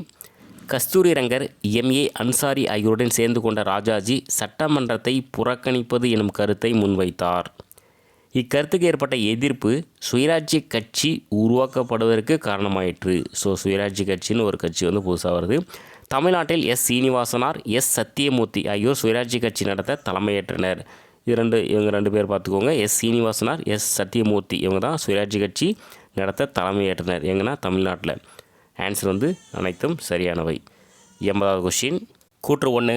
கஸ்தூரி ரங்கர் எம்ஏ அன்சாரி ஆகியோருடன் சேர்ந்து கொண்ட ராஜாஜி சட்டமன்றத்தை புறக்கணிப்பது எனும் கருத்தை முன்வைத்தார். இக்கருத்துக்கு ஏற்பட்ட எதிர்ப்பு சுயராஜ்ய கட்சி உருவாக்கப்படுவதற்கு காரணமாயிற்று. ஸோ சுயராஜ்ய கட்சின்னு ஒரு கட்சி வந்து புதுசாக வருது. தமிழ்நாட்டில் எஸ் சீனிவாசனார், எஸ் சத்தியமூர்த்தி ஆகியோர் சுயராஜ்ய கட்சி நடத்த தலைமையேற்றனர். இவங்க 2 பேர் பார்த்துக்கோங்க. எஸ் சீனிவாசனார், எஸ் சத்தியமூர்த்தி இவங்க தான் சுயராஜ்ய கட்சி நடத்த தலைமையேற்றனர். எங்கன்னா தமிழ்நாட்டில். ஆன்சர் வந்து அனைத்தும் சரியானவை. 80வது கொஷின் கூற்று 1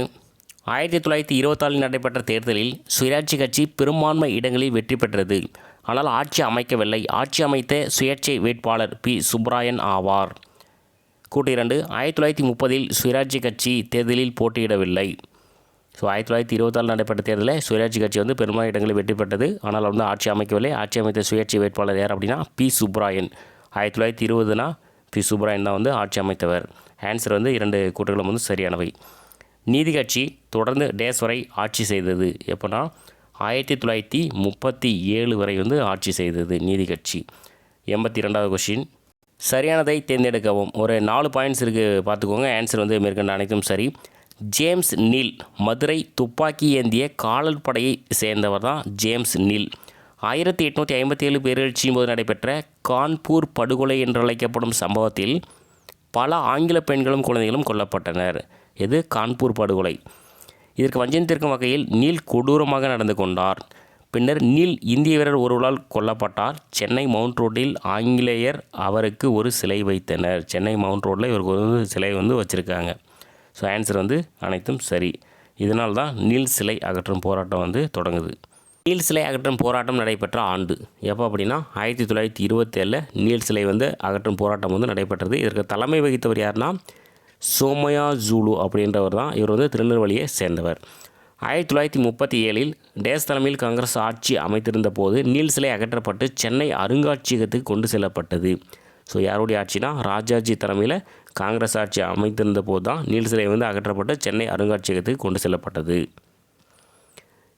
1924 நடைபெற்ற தேர்தலில் சுயராட்சி கட்சி பெரும்பான்மை இடங்களில் வெற்றி பெற்றது. ஆனால் ஆட்சி அமைக்கவில்லை. ஆட்சி அமைத்த சுயேட்சை வேட்பாளர் பி சுப்ராயன் ஆவார். கூற்று 2 1930 சுயராட்சி கட்சி தேர்தலில் போட்டியிடவில்லை. ஸோ 1924 நடைபெற்ற தேர்தலில் சுயராட்சி கட்சி வந்து பெரும்பான்மை இடங்களில் வெற்றி பெற்றது. ஆனால் வந்து ஆட்சி அமைக்கவில்லை. ஆட்சி அமைத்த சுயேட்சை வேட்பாளர் யார் அப்படின்னா பி சுப்ராயன். 1920 பி சுப்ராயன் தான் வந்து ஆட்சி அமைத்தவர். ஆன்சர் வந்து 2 கூற்றுகளும் வந்து சரியானவை. நீதி கட்சி தொடர்ந்து டேஸ் வரை ஆட்சி செய்தது. எப்போனா 1937 வரை வந்து ஆட்சி செய்தது நீதி கட்சி. 82வது கொஷின் சரியானதை தேர்ந்தெடுக்கவும். ஒரு 4 பாயிண்ட்ஸ் இருக்குது பார்த்துக்கோங்க. ஆன்சர் வந்து மேற்கண்ட அனைத்தும் சரி. ஜேம்ஸ் நீல் மதுரை துப்பாக்கி ஏந்திய காவல் படையை சேர்ந்தவர் தான் ஜேம்ஸ் நீல். 1857 பேரெழுச்சியின் போது நடைபெற்ற கான்பூர் படுகொலை என்றழைக்கப்படும் சம்பவத்தில் பல ஆங்கில பெண்களும் குழந்தைகளும் கொல்லப்பட்டனர். இது கான்பூர் படுகொலை. இதற்கு வஞ்சம் தீர்க்கும் வகையில் நீல் கொடூரமாக நடந்து கொண்டார். பின்னர் நீல் இந்திய வீரர் ஒருவரால் கொல்லப்பட்டார். சென்னை மவுண்ட் ரோட்டில் ஆங்கிலேயர் அவருக்கு ஒரு சிலை வைத்தனர். சென்னை மவுண்ட் ரோட்டில் இவருக்கு ஒரு சிலை வந்து வச்சுருக்காங்க. ஸோ ஆன்சர் வந்து அனைத்தும் சரி. இதனால் தான் நீல் சிலை அகற்றும் போராட்டம் வந்து தொடங்குது. நீல் சிலை அகற்றும் போராட்டம் நடைபெற்ற ஆண்டு எப்போ அப்படின்னா 1927 நீல் சிலை வந்து அகற்றும் போராட்டம் வந்து நடைபெற்றது. இதற்கு தலைமை வகித்தவர் யாருன்னா சோமயா ஜூலு அப்படின்றவர் தான். இவர் வந்து திருநெல்வேலியை சேர்ந்தவர். 1937 டேஸ் தலைமையில் காங்கிரஸ் ஆட்சி அமைத்திருந்த போது நீல் சிலை அகற்றப்பட்டு சென்னை அருங்காட்சியகத்துக்கு கொண்டு செல்லப்பட்டது. ஸோ யாருடைய ஆட்சினா ராஜாஜி தலைமையில் காங்கிரஸ் ஆட்சி அமைத்திருந்த போது தான் நீல் சிலை வந்து அகற்றப்பட்டு சென்னை அருங்காட்சியகத்துக்கு கொண்டு செல்லப்பட்டது.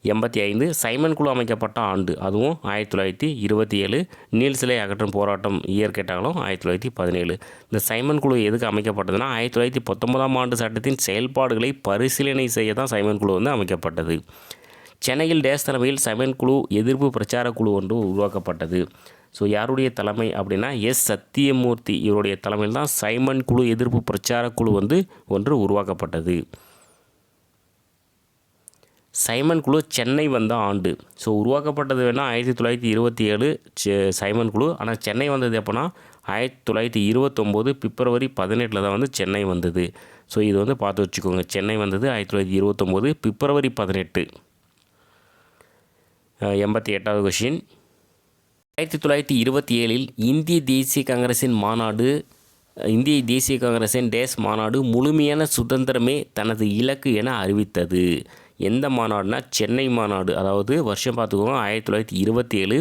85 சைமன் குழு அமைக்கப்பட்ட ஆண்டு அதுவும் 1927. நீல் சிலை அகற்றும் போராட்டம் இயர் கேட்டாங்களும் 1917. இந்த சைமன் குழு எதுக்கு அமைக்கப்பட்டதுன்னா 1919 ஆண்டு சட்டத்தின் செயல்பாடுகளை பரிசீலனை செய்ய தான் சைமன் குழு வந்து அமைக்கப்பட்டது. சென்னையில் டேஸ் தலைமையில் சைமன் குழு எதிர்ப்பு பிரச்சார குழு ஒன்று உருவாக்கப்பட்டது. ஸோ யாருடைய தலைமை அப்படின்னா எஸ் சத்தியமூர்த்தி இவருடைய தலைமையில் தான் சைமன் குழு எதிர்ப்பு பிரச்சார குழு வந்து ஒன்று உருவாக்கப்பட்டது. சைமன் குழு சென்னை வந்த ஆண்டு. ஸோ உருவாக்கப்பட்டது வேணால் 1927 சைமன் குழு. ஆனால் சென்னை வந்தது எப்போனா 1929 பிப்ரவரி 18 தான் வந்து சென்னை வந்தது. ஸோ இது வந்து பார்த்து வச்சுக்கோங்க. சென்னை வந்தது 1929 பிப்ரவரி 18. 88வது கொஷின் 1927 இந்திய தேசிய காங்கிரசின் டேஸ் மாநாடு முழுமையான சுதந்திரமே தனது இலக்கு என அறிவித்தது. எந்த மாநாடுனா சென்னை மாநாடு. அதாவது வருஷம் பார்த்துக்கோங்க 1927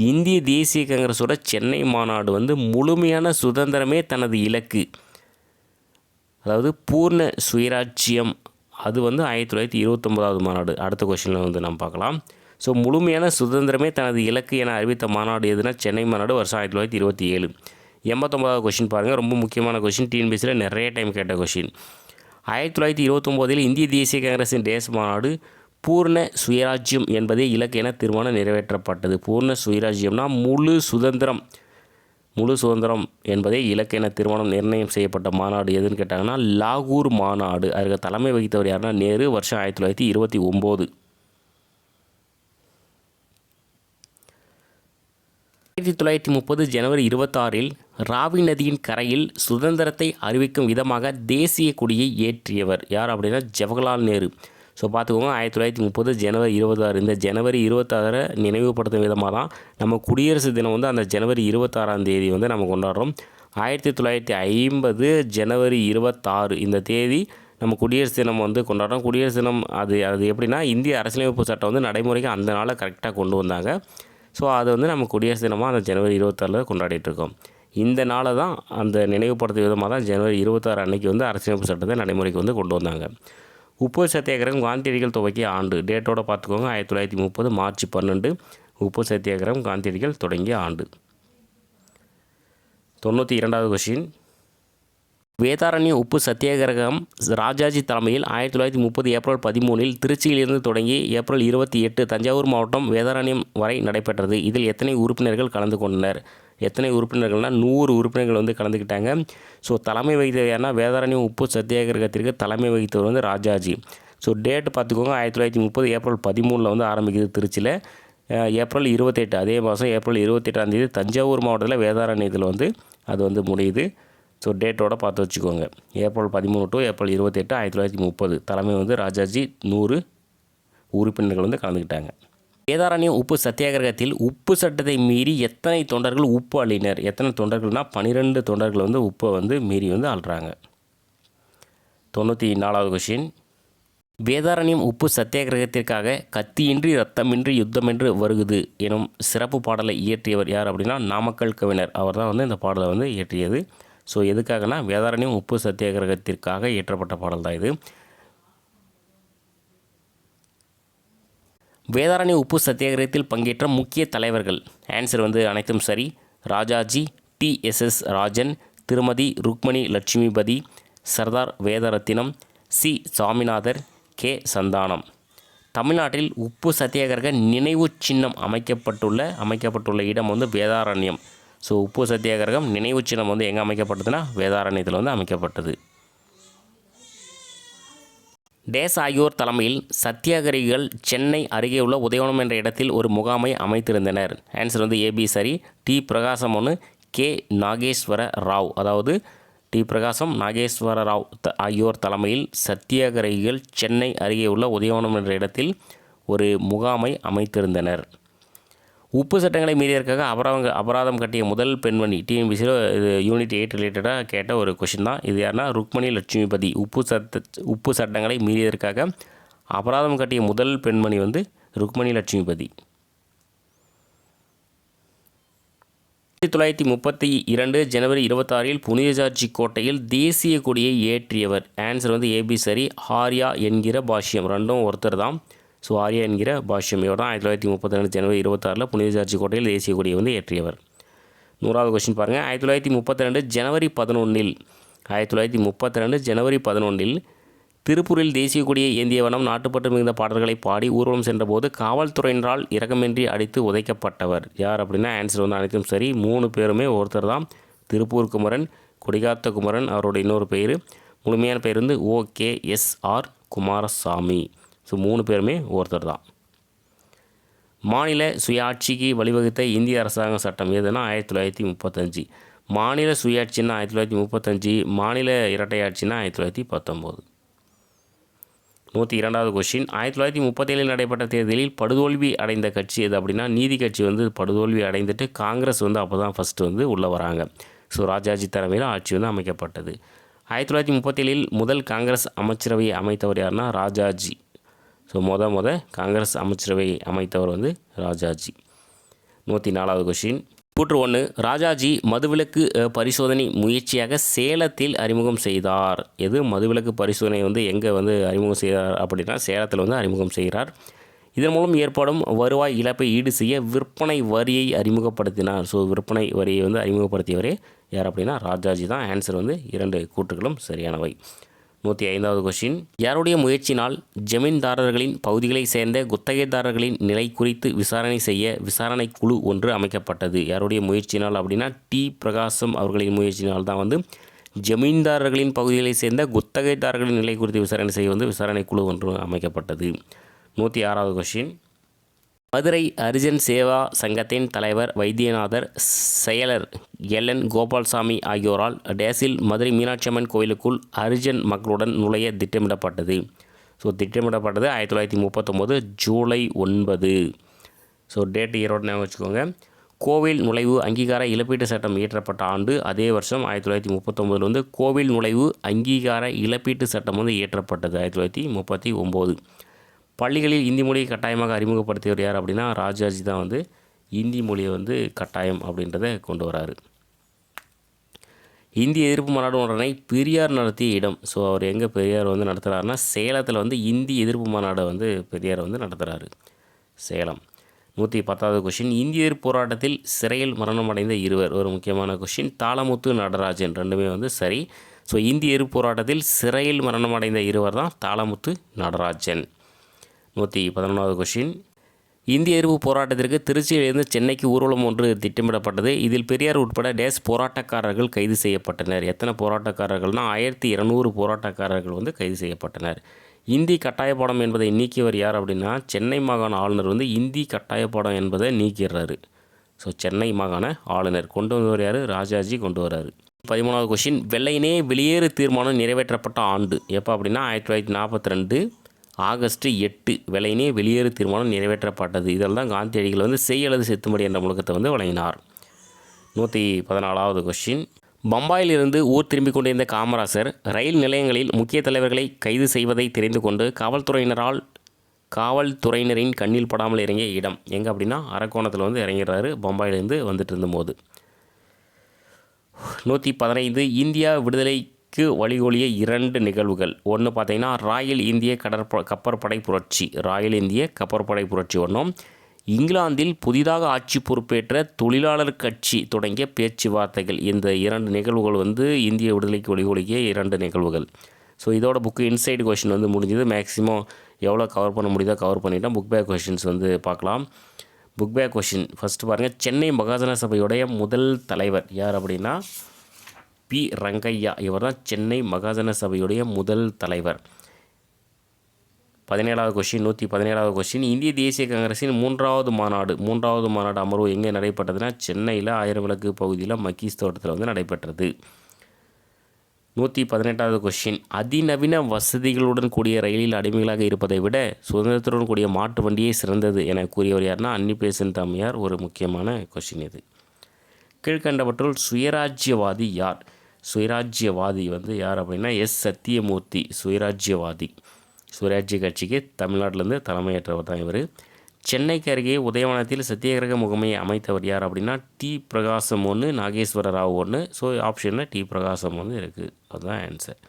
இந்திய தேசிய காங்கிரஸோட சென்னை மாநாடு வந்து முழுமையான சுதந்திரமே தனது இலக்கு, அதாவது பூர்ண சுயராஜ்யம். அது வந்து 1929வது மாநாடு. அடுத்த கொஸ்டினில் வந்து நம்ம பார்க்கலாம். ஸோ முழுமையான சுதந்திரமே தனது இலக்கு என அறிவித்த மாநாடு எதுனா சென்னை மாநாடு வருஷம் 1927. 89வது கொஸ்டின் பாருங்கள், ரொம்ப முக்கியமான கொஸ்டின். டிஎன்பிஎஸ்சியில் நிறைய டைம் கேட்ட கொஸ்டின். 1929 இந்திய தேசிய காங்கிரஸின் டேஸ் மாநாடு பூர்ண சுயராஜ்யம் என்பதே இலக்கு என தீர்மானம் நிறைவேற்றப்பட்டது. பூர்ண சுயராஜ்யம்னா முழு சுதந்திரம், முழு சுதந்திரம் என்பதை இலக்கென திருமணம் நிர்ணயம் செய்யப்பட்ட மாநாடு எதுன்னு கேட்டாங்கன்னா லாகூர் மாநாடு. அதுக்கு தலைமை வகித்தவர் யாருன்னா நேரு. வருஷம் 1929. 1930 ஜனவரி 26 ராவி நதியின் கரையில் சுதந்திரத்தை அறிவிக்கும் விதமாக தேசிய கொடியை ஏற்றியவர் யார் அப்படின்னா ஜவஹர்லால் நேரு. ஸோ பார்த்துக்கோங்க, 1930 ஜனவரி 26. இந்த ஜனவரி 26 நினைவுபடுத்தும் விதமாக தான் நம்ம குடியரசு தினம் வந்து அந்த ஜனவரி 26ஆம் தேதி வந்து நம்ம கொண்டாடுறோம். 1950 ஜனவரி 26 இந்த தேதி நம்ம குடியரசு தினம் வந்து கொண்டாடுறோம். குடியரசு தினம் அது எப்படின்னா இந்திய அரசியலமைப்பு சட்டம் வந்து நடைமுறைக்கு அந்த நாளை கரெக்டாக கொண்டு வந்தாங்க. ஸோ அது வந்து நம்ம குடியரசு தினமாக அந்த ஜனவரி 26 கொண்டாடிட்டுருக்கோம். இந்த நாளை தான் அந்த நினைவுபடுத்தும் விதமாக தான் ஜனவரி 26 அன்றைக்கி வந்து அரசியலமைப்பு சட்டத்தை நடைமுறைக்கு வந்து கொண்டு வந்தாங்க. உப்பு சத்தியாகிரகம் காந்தியடிகள் துவக்கிய ஆண்டு டேட்டோட பார்த்துக்கோங்க, 1930 மார்ச் 12 உப்பு சத்தியாகிரகம் காந்தியடிகள் தொடங்கிய ஆண்டு. 92வது கொஷின். வேதாரண்ய உப்பு சத்தியாகிரகம் ராஜாஜி தலைமையில் 1930 ஏப்ரல் 13 திருச்சியிலிருந்து தொடங்கி ஏப்ரல் 28 தஞ்சாவூர் மாவட்டம் வேதாரண்யம் வரை நடைபெற்றது. இதில் எத்தனை உறுப்பினர்கள் கலந்து கொண்டனர்? எத்தனை உறுப்பினர்கள்னால் 100 உறுப்பினர்கள் வந்து கலந்துக்கிட்டாங்க. ஸோ தலைமை வகித்தவர் யாருன்னா வேதாரண்யம் உப்பு சத்தியாகிரகத்திற்கு தலைமை வகித்தவர் வந்து ராஜாஜி. ஸோ டேட்டு பார்த்துக்கோங்க, 1930 ஏப்ரல் 13 வந்து ஆரம்பிக்குது திருச்சியில். ஏப்ரல் 28 அதே மாதம் ஏப்ரல் 28ஆம் தேதி தஞ்சாவூர் மாவட்டத்தில் வேதாரண்யத்தில் வந்து அது வந்து முடியுது. ஸோ டேட்டோட பார்த்து வச்சுக்கோங்க, ஏப்ரல் 13 டு ஏப்ரல் 28 1930 தலைமை வந்து ராஜாஜி. 100 உறுப்பினர்கள் வந்து கலந்துக்கிட்டாங்க. வேதாரண்யம் உப்பு சத்தியாகிரகத்தில் உப்பு சட்டத்தை மீறி எத்தனை தொண்டர்கள் உப்பு அள்ளினர்? எத்தனை தொண்டர்கள்னால் 12 தொண்டர்கள் வந்து உப்பை வந்து மீறி வந்து அள்ளுறாங்க. 94வது கொஷின். வேதாரண்யம் உப்பு சத்தியாகிரகத்திற்காக கத்தியின்றி ரத்தமின்றி யுத்தமென்று வருகுது எனும் சிறப்பு பாடலை இயற்றியவர் யார் அப்படின்னா நாமக்கல் கவிஞர். அவர் தான் வந்து இந்த பாடலை வந்து இயற்றியது. ஸோ எதுக்காகனா வேதாரண்யம் உப்பு சத்தியாகிரகத்திற்காக இயற்றப்பட்ட பாடல் தான் இது. வேதாரண்யம் உப்பு சத்தியாகிரகத்தில் பங்கேற்ற முக்கிய தலைவர்கள் ஆன்சர் வந்து அனைத்தும் சரி. ராஜாஜி, டிஎஸ்எஸ் ராஜன், திருமதி ருக்மணி லட்சுமிபதி, சர்தார் வேதரத்தினம், சி சாமிநாதர், கே சந்தானம். தமிழ்நாட்டில் உப்பு சத்தியாகிரக நினைவு சின்னம் அமைக்கப்பட்டுள்ள இடம் வந்து வேதாரண்யம். ஸோ உப்பு சத்தியாகிரகம் நினைவு சின்னம் வந்து எங்கே அமைக்கப்பட்டதுன்னா வேதாரண்யத்தில் வந்து அமைக்கப்பட்டது. டேஸ் ஆகியோர் தலைமையில் சத்தியாகிரகிகள் சென்னை அருகே உள்ள உதயவனம் என்ற இடத்தில் ஒரு முகாமை அமைத்திருந்தனர். ஆன்சர் வந்து ஏபி சரி. டி பிரகாசம் ஒன்று, கே நாகேஸ்வர ராவ், அதாவது டி பிரகாசம் நாகேஸ்வர ராவ் ஆகியோர் தலைமையில் சத்தியாகிரகிகள் சென்னை அருகே உள்ள உதயவனம் என்ற இடத்தில் ஒரு முகாமை அமைத்திருந்தனர். உப்பு சட்டங்களை மீறியதற்காக அபராதம் கட்டிய முதல் பெண்மணி டிஎன்பிசியில் இது யூனிட் 8 ரிலேட்டடாக கேட்ட ஒரு கொஷின் தான். இது யாருன்னா ருக்மணி லட்சுமிபதி. உப்பு சட்டங்களை மீறியதற்காக அபராதம் கட்டிய முதல் பெண்மணி வந்து ருக்மணி லட்சுமிபதி. 1932 ஜனவரி 26 புனித ஜார்ஜ் கோட்டையில் தேசிய கொடியை ஏற்றியவர். ஆன்சர் வந்து ஏபி சரி. ஆர்யா என்கிற பாஷ்யம், ரெண்டும் ஒருத்தர் தான். ஸோ ஆர்யா என்கிற பாஷ்யம் இவர் தான் 1932 ஜனவரி 26 புனித ஜார்ஜ் கோட்டையில் தேசிய கொடியை வந்து ஏற்றியவர். 100வது கொஸ்டின் பாருங்கள். 1932 ஜனவரி 11 1932 ஜனவரி 11 திருப்பூரில் தேசிய கொடியை ஏந்திய வண்ணம் நாட்டுப்பற்று மிகுந்த பாடல்களை பாடி ஊர்வலம் சென்றபோது காவல்துறையினரால் இரக்கமின்றி அடித்து உதைக்கப்பட்டவர் யார் அப்படின்னா ஆன்சர் வந்து அனைத்தும் சரி. 3 பேருமே ஒருத்தர் தான். திருப்பூர் குமரன், கொடிகாத்த குமரன், அவரோட இன்னொரு பெயர், முழுமையான பெயர் வந்து OKSR குமாரசாமி. ஸோ 3 பேருமே ஒருத்தர் தான். மாநில சுயாட்சிக்கு வழிவகுத்த இந்திய அரசாங்க சட்டம் எதுனா 1935. மாநில சுயாட்சின்னா 1935, மாநில இரட்டையாட்சின்னா 1919. 102வது கொஸ்டின். 1937 நடைபெற்ற தேர்தலில் படுதோல்வி அடைந்த கட்சி எது அப்படின்னா நீதி கட்சி வந்து படுதோல்வி அடைந்துட்டு காங்கிரஸ் வந்து அப்போ தான் ஃபஸ்ட்டு வந்து உள்ளே வராங்க. ஸோ ராஜாஜி தலைமையில் ஆட்சி வந்து அமைக்கப்பட்டது. 1937 முதல் காங்கிரஸ் அமைச்சரவையை அமைத்தவர் யாருன்னா ராஜாஜி. ஸோ காங்கிரஸ் அமைச்சரவை அமைத்தவர் வந்து ராஜாஜி. 104வது கொஸ்டின். கூற்று 1. ராஜாஜி மதுவிலக்கு பரிசோதனை முயற்சியாக சேலத்தில் அறிமுகம் செய்தார். எது மதுவிலக்கு பரிசோதனை வந்து எங்கே வந்து அறிமுகம் செய்தார் அப்படின்னா சேலத்தில் வந்து அறிமுகம் செய்கிறார். இதன் மூலம் ஏற்படும் வருவாய் இழப்பை ஈடு செய்ய விற்பனை வரியை அறிமுகப்படுத்தினார். ஸோ விற்பனை வரியை வந்து அறிமுகப்படுத்தியவரே யார் அப்படின்னா ராஜாஜி தான். ஆன்சர் வந்து 2 கூற்றுகளும் சரியானவை. 105வது கொஷின், யாருடைய முயற்சினால் ஜமீன்தாரர்களின் பகுதிகளை சேர்ந்த குத்தகைதாரர்களின் நிலை குறித்து விசாரணை செய்ய விசாரணை குழு ஒன்று அமைக்கப்பட்டது? யாருடைய முயற்சினால் அப்படின்னா டி பிரகாசம் அவர்களின் முயற்சினால் தான் வந்து ஜமீன்தாரர்களின் பகுதிகளை சேர்ந்த குத்தகைதாரர்களின் நிலை குறித்து விசாரணை செய்ய வந்து விசாரணை குழு ஒன்று அமைக்கப்பட்டது. 106வது கொஷின், மதுரை ஹரிஜன் சேவா சங்கத்தின் தலைவர் வைத்தியநாதர், செயலர் எல்என் கோபால்சாமி ஆகியோரால் டேஸில் மதுரை மீனாட்சி அம்மன் கோயிலுக்குள் ஹரிஜன் மக்களுடன் நுழைய திட்டமிடப்பட்டது. திட்டமிடப்பட்டது 1939 ஜூலை 9. டேட் இயரோட ஞாபகம் வச்சுக்கோங்க. கோவில் நுழைவு அங்கீகார இழப்பீட்டு சட்டம் இயற்றப்பட்ட ஆண்டு அதே வருஷம் 1939 வந்து கோவில் நுழைவு அங்கீகார இழப்பீட்டு சட்டம் வந்து இயற்றப்பட்டது 1939. பள்ளிகளில் இந்தி மொழியை கட்டாயமாக அறிமுகப்படுத்தியவர் யார் அப்படின்னா ராஜாஜி தான் வந்து இந்தி மொழியை வந்து கட்டாயம் அப்படின்றத கொண்டு வராரு. இந்திய எதிர்ப்பு மாநாடு ஒன்றை பெரியார் நடத்திய இடம். அவர் எங்கே பெரியார் வந்து நடத்துகிறாருன்னா சேலத்தில் வந்து இந்தி எதிர்ப்பு மாநாடை வந்து பெரியார் வந்து நடத்துகிறாரு, சேலம். 110வது கொஷின், இந்திய எதிர்ப்பு போராட்டத்தில் சிறையில் மரணமடைந்த இருவர். ஒரு முக்கியமான கொஷின். தாளமுத்து நடராஜன், ரெண்டுமே வந்து சரி. இந்திய எதிர்ப்பு போராட்டத்தில் சிறையில் மரணமடைந்த இருவர் தான் தாளமுத்து நடராஜன். 111வது கொஷின், இந்திய எதிர்ப்பு போராட்டத்திற்கு திருச்சியிலிருந்து சென்னைக்கு ஊர்வலம் ஒன்று திட்டமிடப்பட்டது. இதில் பெரியார் உட்பட டேஸ் போராட்டக்காரர்கள் கைது செய்யப்பட்டனர். எத்தனை போராட்டக்காரர்கள்னால் 1200 போராட்டக்காரர்கள் வந்து கைது செய்யப்பட்டனர். இந்தி கட்டாய பாடம் என்பதை நீக்கியவர் யார் அப்படின்னா சென்னை மாகாண ஆளுநர் வந்து இந்தி கட்டாய பாடம் என்பதை நீக்கிறாரு. சென்னை மாகாண ஆளுநர் கொண்டு வந்தவர் யார்? ராஜாஜி கொண்டு வராரு. 13வது கொஷின், வெள்ளையனே வெளியேறு தீர்மானம் நிறைவேற்றப்பட்ட ஆண்டு எப்போ அப்படின்னா 1942 ஆகஸ்ட் 8 வெள்ளையனே வெளியேறு தீர்மானம் நிறைவேற்றப்பட்டது. இதில் தான் காந்தியடிகள் வந்து செய் அல்லது செத்துமடி என்ற முழக்கத்தை வந்து வழங்கினார். 114வது கொஷின், பம்பாயிலிருந்து ஊர் திரும்பிக் கொண்டிருந்த காமராசர் ரயில் நிலையங்களில் முக்கிய தலைவர்களை கைது செய்வதை தெரிந்து கொண்டு காவல்துறையினரின் கண்ணில் படாமல் இறங்கிய இடம் எங்கே அப்படின்னா அரக்கோணத்தில் வந்து இறங்கிறாரு, பம்பாயிலிருந்து வந்துட்டு இருந்தபோது. 115 இந்தியா விடுதலைக்கு வழிகோலிய 2 நிகழ்வுகள். ஒன்று பார்த்தீங்கன்னா ராயல் இந்திய கப்பற்படை புரட்சி, ராயல் இந்திய கப்பற்படை புரட்சி ஒன்றும், இங்கிலாந்தில் புதிதாக ஆட்சி பொறுப்பேற்ற தொழிலாளர் கட்சி தொடங்கிய பேச்சுவார்த்தைகள். இந்த 2 நிகழ்வுகள் வந்து இந்திய விடுதலைக்கு வழிகோலிய 2 நிகழ்வுகள். இதோட புக்கு இன்சைடு கொஷின் வந்து முடிஞ்சது. மேக்ஸிமம் எவ்வளோ கவர் பண்ண முடியுதோ கவர் பண்ணிட்டோம். புக் பேக் கொஷின்ஸ் வந்து பார்க்கலாம். புக் பேக் கொஷின் ஃபஸ்ட்டு பாருங்கள். சென்னை மகாஜன சபையுடைய முதல் தலைவர் யார் அப்படின்னா பி ரங்கையா. இவர் தான் சென்னை மகாஜன சபையுடைய முதல் தலைவர். 17வது கொஷின் 117வது கொஷின், இந்திய தேசிய காங்கிரஸின் மூன்றாவது மாநாடு அமர்வு எங்கே நடைபெற்றதுன்னா சென்னையில் 1000 விளக்கு பகுதியில் மக்கீஸ் தோட்டத்தில் வந்து நடைபெற்றது. 118வது கொஷின், அதிநவீன வசதிகளுடன் கூடிய ரயிலில் அடிமைகளாக இருப்பதை விட சுதந்திரத்துடன் கூடிய மாட்டு வண்டியே சிறந்தது என கூறியவர் யார்னா அன்னி பெசன்ட் அம்மையார். ஒரு முக்கியமான கொஷின் இது. கீழ்கண்டவற்றுள் சுயராஜ்யவாதி யார்? சுயராஜ்யவாதி வந்து யார் அப்படின்னா சத்தியமூர்த்தி. சுயராஜ்ய கட்சிக்கு தமிழ்நாட்டிலேருந்து தலைமையேற்றவர் தான் இவர். சென்னைக்கு அருகே உதயவனத்தில் சத்தியாகிரக முகமையை அமைத்தவர் யார் அப்படின்னா டி பிரகாசம் ஒன்று, நாகேஸ்வர ராவ் ஒன்று. ஆப்ஷனில் டி பிரகாசம் ஒன்று இருக்குது. அதுதான் ஆன்சர்.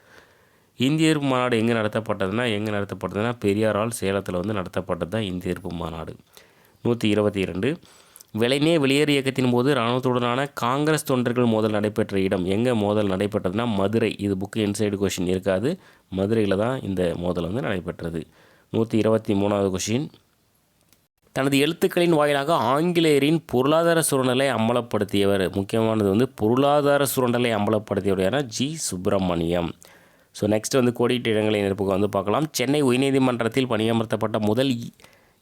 இந்திய எதிர்ப்பு மாநாடு எங்கே நடத்தப்பட்டதுன்னா பெரியாரால் சேலத்தில் வந்து நடத்தப்பட்டது தான் இந்திய எதிர்ப்பு மாநாடு. 122 வெள்ளையனே வெளியேறு இயக்கத்தின் போது இராணுவத்துடனான காங்கிரஸ் தொண்டர்கள் மோதல் நடைபெற்ற இடம் எங்கே மோதல் நடைபெற்றதுன்னா மதுரை. இது புக்கு இன்சைடு கொஷின் இருக்காது. மதுரையில் தான் இந்த மோதல் வந்து நடைபெற்றது. 123வது கொஷின், தனது எழுத்துக்களின் வாயிலாக ஆங்கிலேயரின் பொருளாதார சுரண்டலை அம்பலப்படுத்தியவர். முக்கியமானது வந்து பொருளாதார சுரண்டலை அம்பலப்படுத்தியவர் யாரா ஜி சுப்பிரமணியம். நெக்ஸ்ட் வந்து கோடிட்ட இடங்களை நிரப்புக்கு வந்து பார்க்கலாம். சென்னை உயர்நீதிமன்றத்தில் பணியமர்த்தப்பட்ட முதல்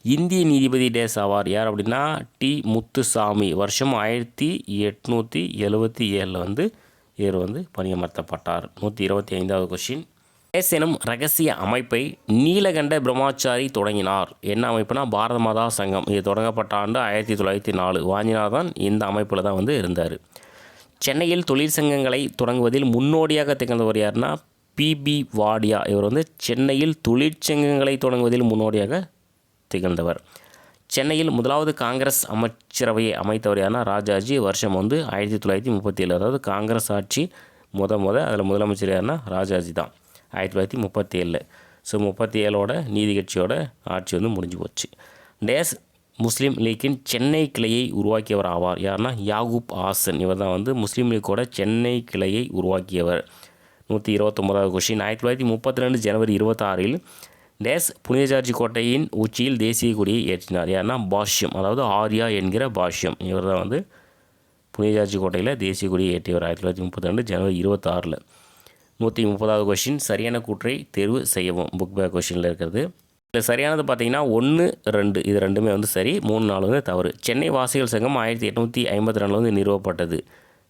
இந்திய நீதிபதி டேஸ் ஆவார் யார் அப்படின்னா டி முத்துசாமி. வருஷம் 1877 வந்து இவர் வந்து பணியமர்த்தப்பட்டார். 125வது கொஷின், டேஸ் எனும் ரகசிய அமைப்பை நீலகண்ட பிரம்மாச்சாரி தொடங்கினார். என்ன அமைப்புனா பாரத மாதா சங்கம். இது தொடங்கப்பட்ட ஆண்டு 1904. வாஞ்சிநாதன் இந்த அமைப்பில் தான் வந்து இருந்தார். சென்னையில் தொழிற்சங்கங்களை தொடங்குவதில் முன்னோடியாக திகழ்ந்தவர் யாருன்னா பிபி வாடியா. இவர் வந்து சென்னையில் தொழிற்சங்கங்களை தொடங்குவதில் முன்னோடியாக திகழ்ந்தவர். சென்னையில் முதலாவது காங்கிரஸ் அமைச்சரவையை அமைத்தவர் யாருன்னா ராஜாஜி. வருஷம் வந்து 1937. அதாவது காங்கிரஸ் ஆட்சி அதில் முதலமைச்சர் யாருன்னா ராஜாஜி தான் 1937. 37ஓட நீதி கட்சியோட ஆட்சி வந்து முடிஞ்சு போச்சு. டேஸ் முஸ்லீம் லீக்கின் சென்னை கிளையை உருவாக்கியவர் ஆவார் யாருன்னா யாகூப் ஆசன். இவர் தான் வந்து முஸ்லீம் லீக்கோட சென்னை கிளையை உருவாக்கியவர். 129வது கொஷின் 1932 ஜனவரி 26 டேஸ் புனித ஜார்ஜ் கோட்டையின் உச்சியில் தேசிய கொடியை ஏற்றினார். யாருன்னா பாஷ்யம், அதாவது ஆர்யா என்கிற பாஷ்யம். இவர் தான் வந்து புனித ஜார்ஜ் கோட்டையில் தேசிய கொடியை ஏற்றியவர் 1932 ஜனவரி 26. 130வது கொஷின் சரியான கூற்றை தேர்வு செய்யவும். புக் பேக் கொஷினில் இருக்கிறது. இதில் சரியானது பார்த்தீங்கன்னா 1, 2 இது ரெண்டுமே வந்து சரி, 3, 4 வந்து தவறு. சென்னை வாசிகள் சங்கம் 1852 வந்து நிறுவப்பட்டது.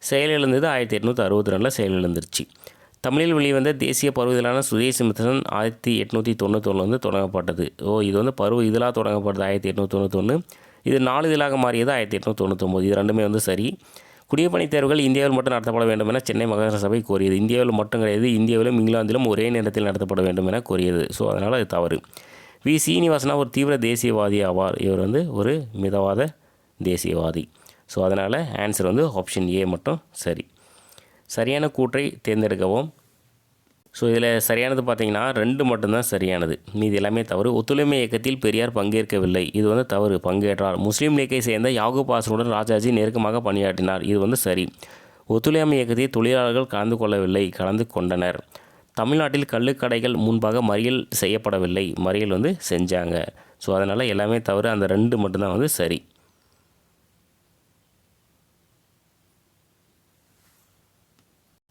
செயலிழந்தது 1862 செயலிழந்துருச்சு. தமிழில் வெளிவந்த தேசிய பருவ இதழான சுதேசி மித்திரன் 1891 வந்து தொடங்கப்பட்டது. இது வந்து பருவ இதழாக தொடங்கப்பட்டது 1891. இது 4 இதழாக மாறியது 1899. இது ரெண்டுமே வந்து சரி. குடிமைப்பணித் தேர்வுகள் இந்தியாவில் மட்டும் நடத்தப்பட வேண்டும் என சென்னை மாநகர சபை கோரியது. இந்தியாவில் மட்டும் கிடையாது, இந்தியாவிலும் இங்கிலாந்திலும் ஒரே நேரத்தில் நடத்தப்பட வேண்டும் என கோரியது. ஸோ அதனால் அது தவறு. வி சீனிவாசனா ஒரு தீவிர தேசியவாதி ஆவார். இவர் வந்து ஒரு மிதவாத தேசியவாதி. ஸோ அதனால் ஆன்சர் வந்து ஆப்ஷன் ஏ மட்டும் சரி. சரியான கூற்றை தேர்ந்தெடுக்கவும். ஸோ இதில் சரியானது பார்த்தீங்கன்னா 2 மட்டும்தான் சரியானது, மீது எல்லாமே தவறு. ஒத்துழைமை இயக்கத்தில் பெரியார் பங்கேற்கவில்லை. இது வந்து தவறு, பங்கேற்றார். முஸ்லீம் லீக்கை சேர்ந்த யாகூப் ஆசனுடன் ராஜாஜி நெருக்கமாக பணியாற்றினார். இது வந்து சரி. ஒத்துழைமை இயக்கத்தில் தொழிலாளர்கள் கலந்து கொள்ளவில்லை, கலந்து கொண்டனர். தமிழ்நாட்டில் கள்ளுக்கடைகள் முன்பாக மறியல் செய்யப்படவில்லை, மறியல் வந்து செஞ்சாங்க. ஸோ அதனால் எல்லாமே தவறு, அந்த 2 மட்டும்தான் வந்து சரி.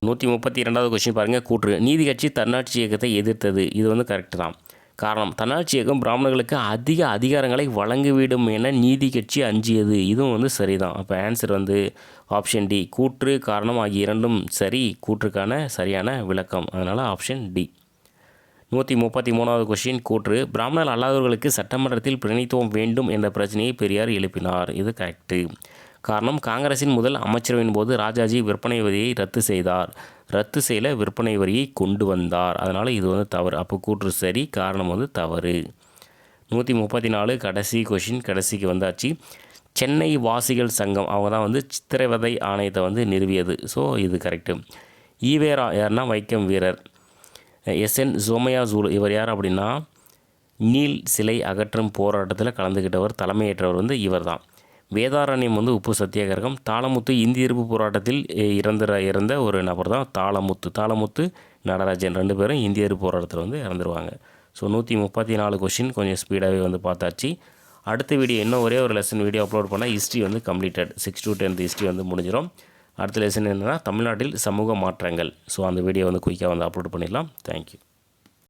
132வது கொஸ்டின் பாருங்கள். கூற்று நீதி கட்சி தன்னாட்சி இயக்கத்தை எதிர்த்தது. இது வந்து கரெக்டு தான். காரணம் தன்னாட்சி இயக்கம் பிராமணர்களுக்கு அதிக அதிகாரங்களை வழங்கிவிடும் என நீதி கட்சி அஞ்சியது. இதுவும் வந்து சரிதான். அப்போ ஆன்சர் வந்து ஆப்ஷன் டி. கூற்று காரணம் ஆகிய இரண்டும் சரி, கூற்றுக்கான சரியான விளக்கம். அதனால் ஆப்ஷன் டி. 133வது கொஸ்டின். கூற்று பிராமணர் அல்லாதவர்களுக்கு சட்டமன்றத்தில் பிரதிநிதித்துவம் வேண்டும் என்ற பிரச்சனையை பெரியார் எழுப்பினார். இது கரெக்டு. காரணம் காங்கிரஸின் முதல் அமைச்சரவையின் போது ராஜாஜி விற்பனை வரியை ரத்து செய்தார். ரத்து செய்யல, விற்பனை வரியை கொண்டு வந்தார். அதனால் இது வந்து தவறு. அப்போ கூற்று சரி, காரணம் வந்து தவறு. 134 கடைசி கொஷின், கடைசிக்கு வந்தாச்சு. சென்னை வாசிகள் சங்கம் அவங்க தான் வந்து சித்திரவதை ஆணையத்தை வந்து நிறுவியது. ஸோ இது கரெக்டு. ஈவேரா யாருன்னா வைக்கம் வீரர். எஸ்என் சோமயாசுலு இவர் யார் அப்படின்னா நீல் சிலை அகற்றும் போராட்டத்தில் கலந்துக்கிட்டவர், தலைமையேற்றவர் வந்து இவர் தான். வேதாரண்யம் வந்து உப்பு சத்தியாகிரகம். தாளமுத்து இந்திய எதிர்ப்பு போராட்டத்தில் இறந்த ஒரு நபர் தான் தாளமுத்து நடராஜன் 2 பேரும் இந்திய எதிர்ப்பு போராட்டத்தில் வந்து இறந்துருவாங்க. ஸோ 134 கொஷின் கொஞ்சம் ஸ்பீடாகவே வந்து பார்த்தாச்சு. அடுத்த வீடியோ இன்னும் ஒரே ஒரு லெசன் வீடியோ அப்லோட் பண்ணால் ஹிஸ்ட்ரி வந்து கம்ப்ளீட்டட். 6 to 10 ஹிஸ்ட்ரி வந்து முடிஞ்சிடும். அடுத்த லெசன் என்னென்னா தமிழ்நாட்டில் சமூக மாற்றங்கள். ஸோ அந்த வீடியோ வந்து குயிக்காக வந்து அப்லோட் பண்ணிடலாம். தேங்க்யூ.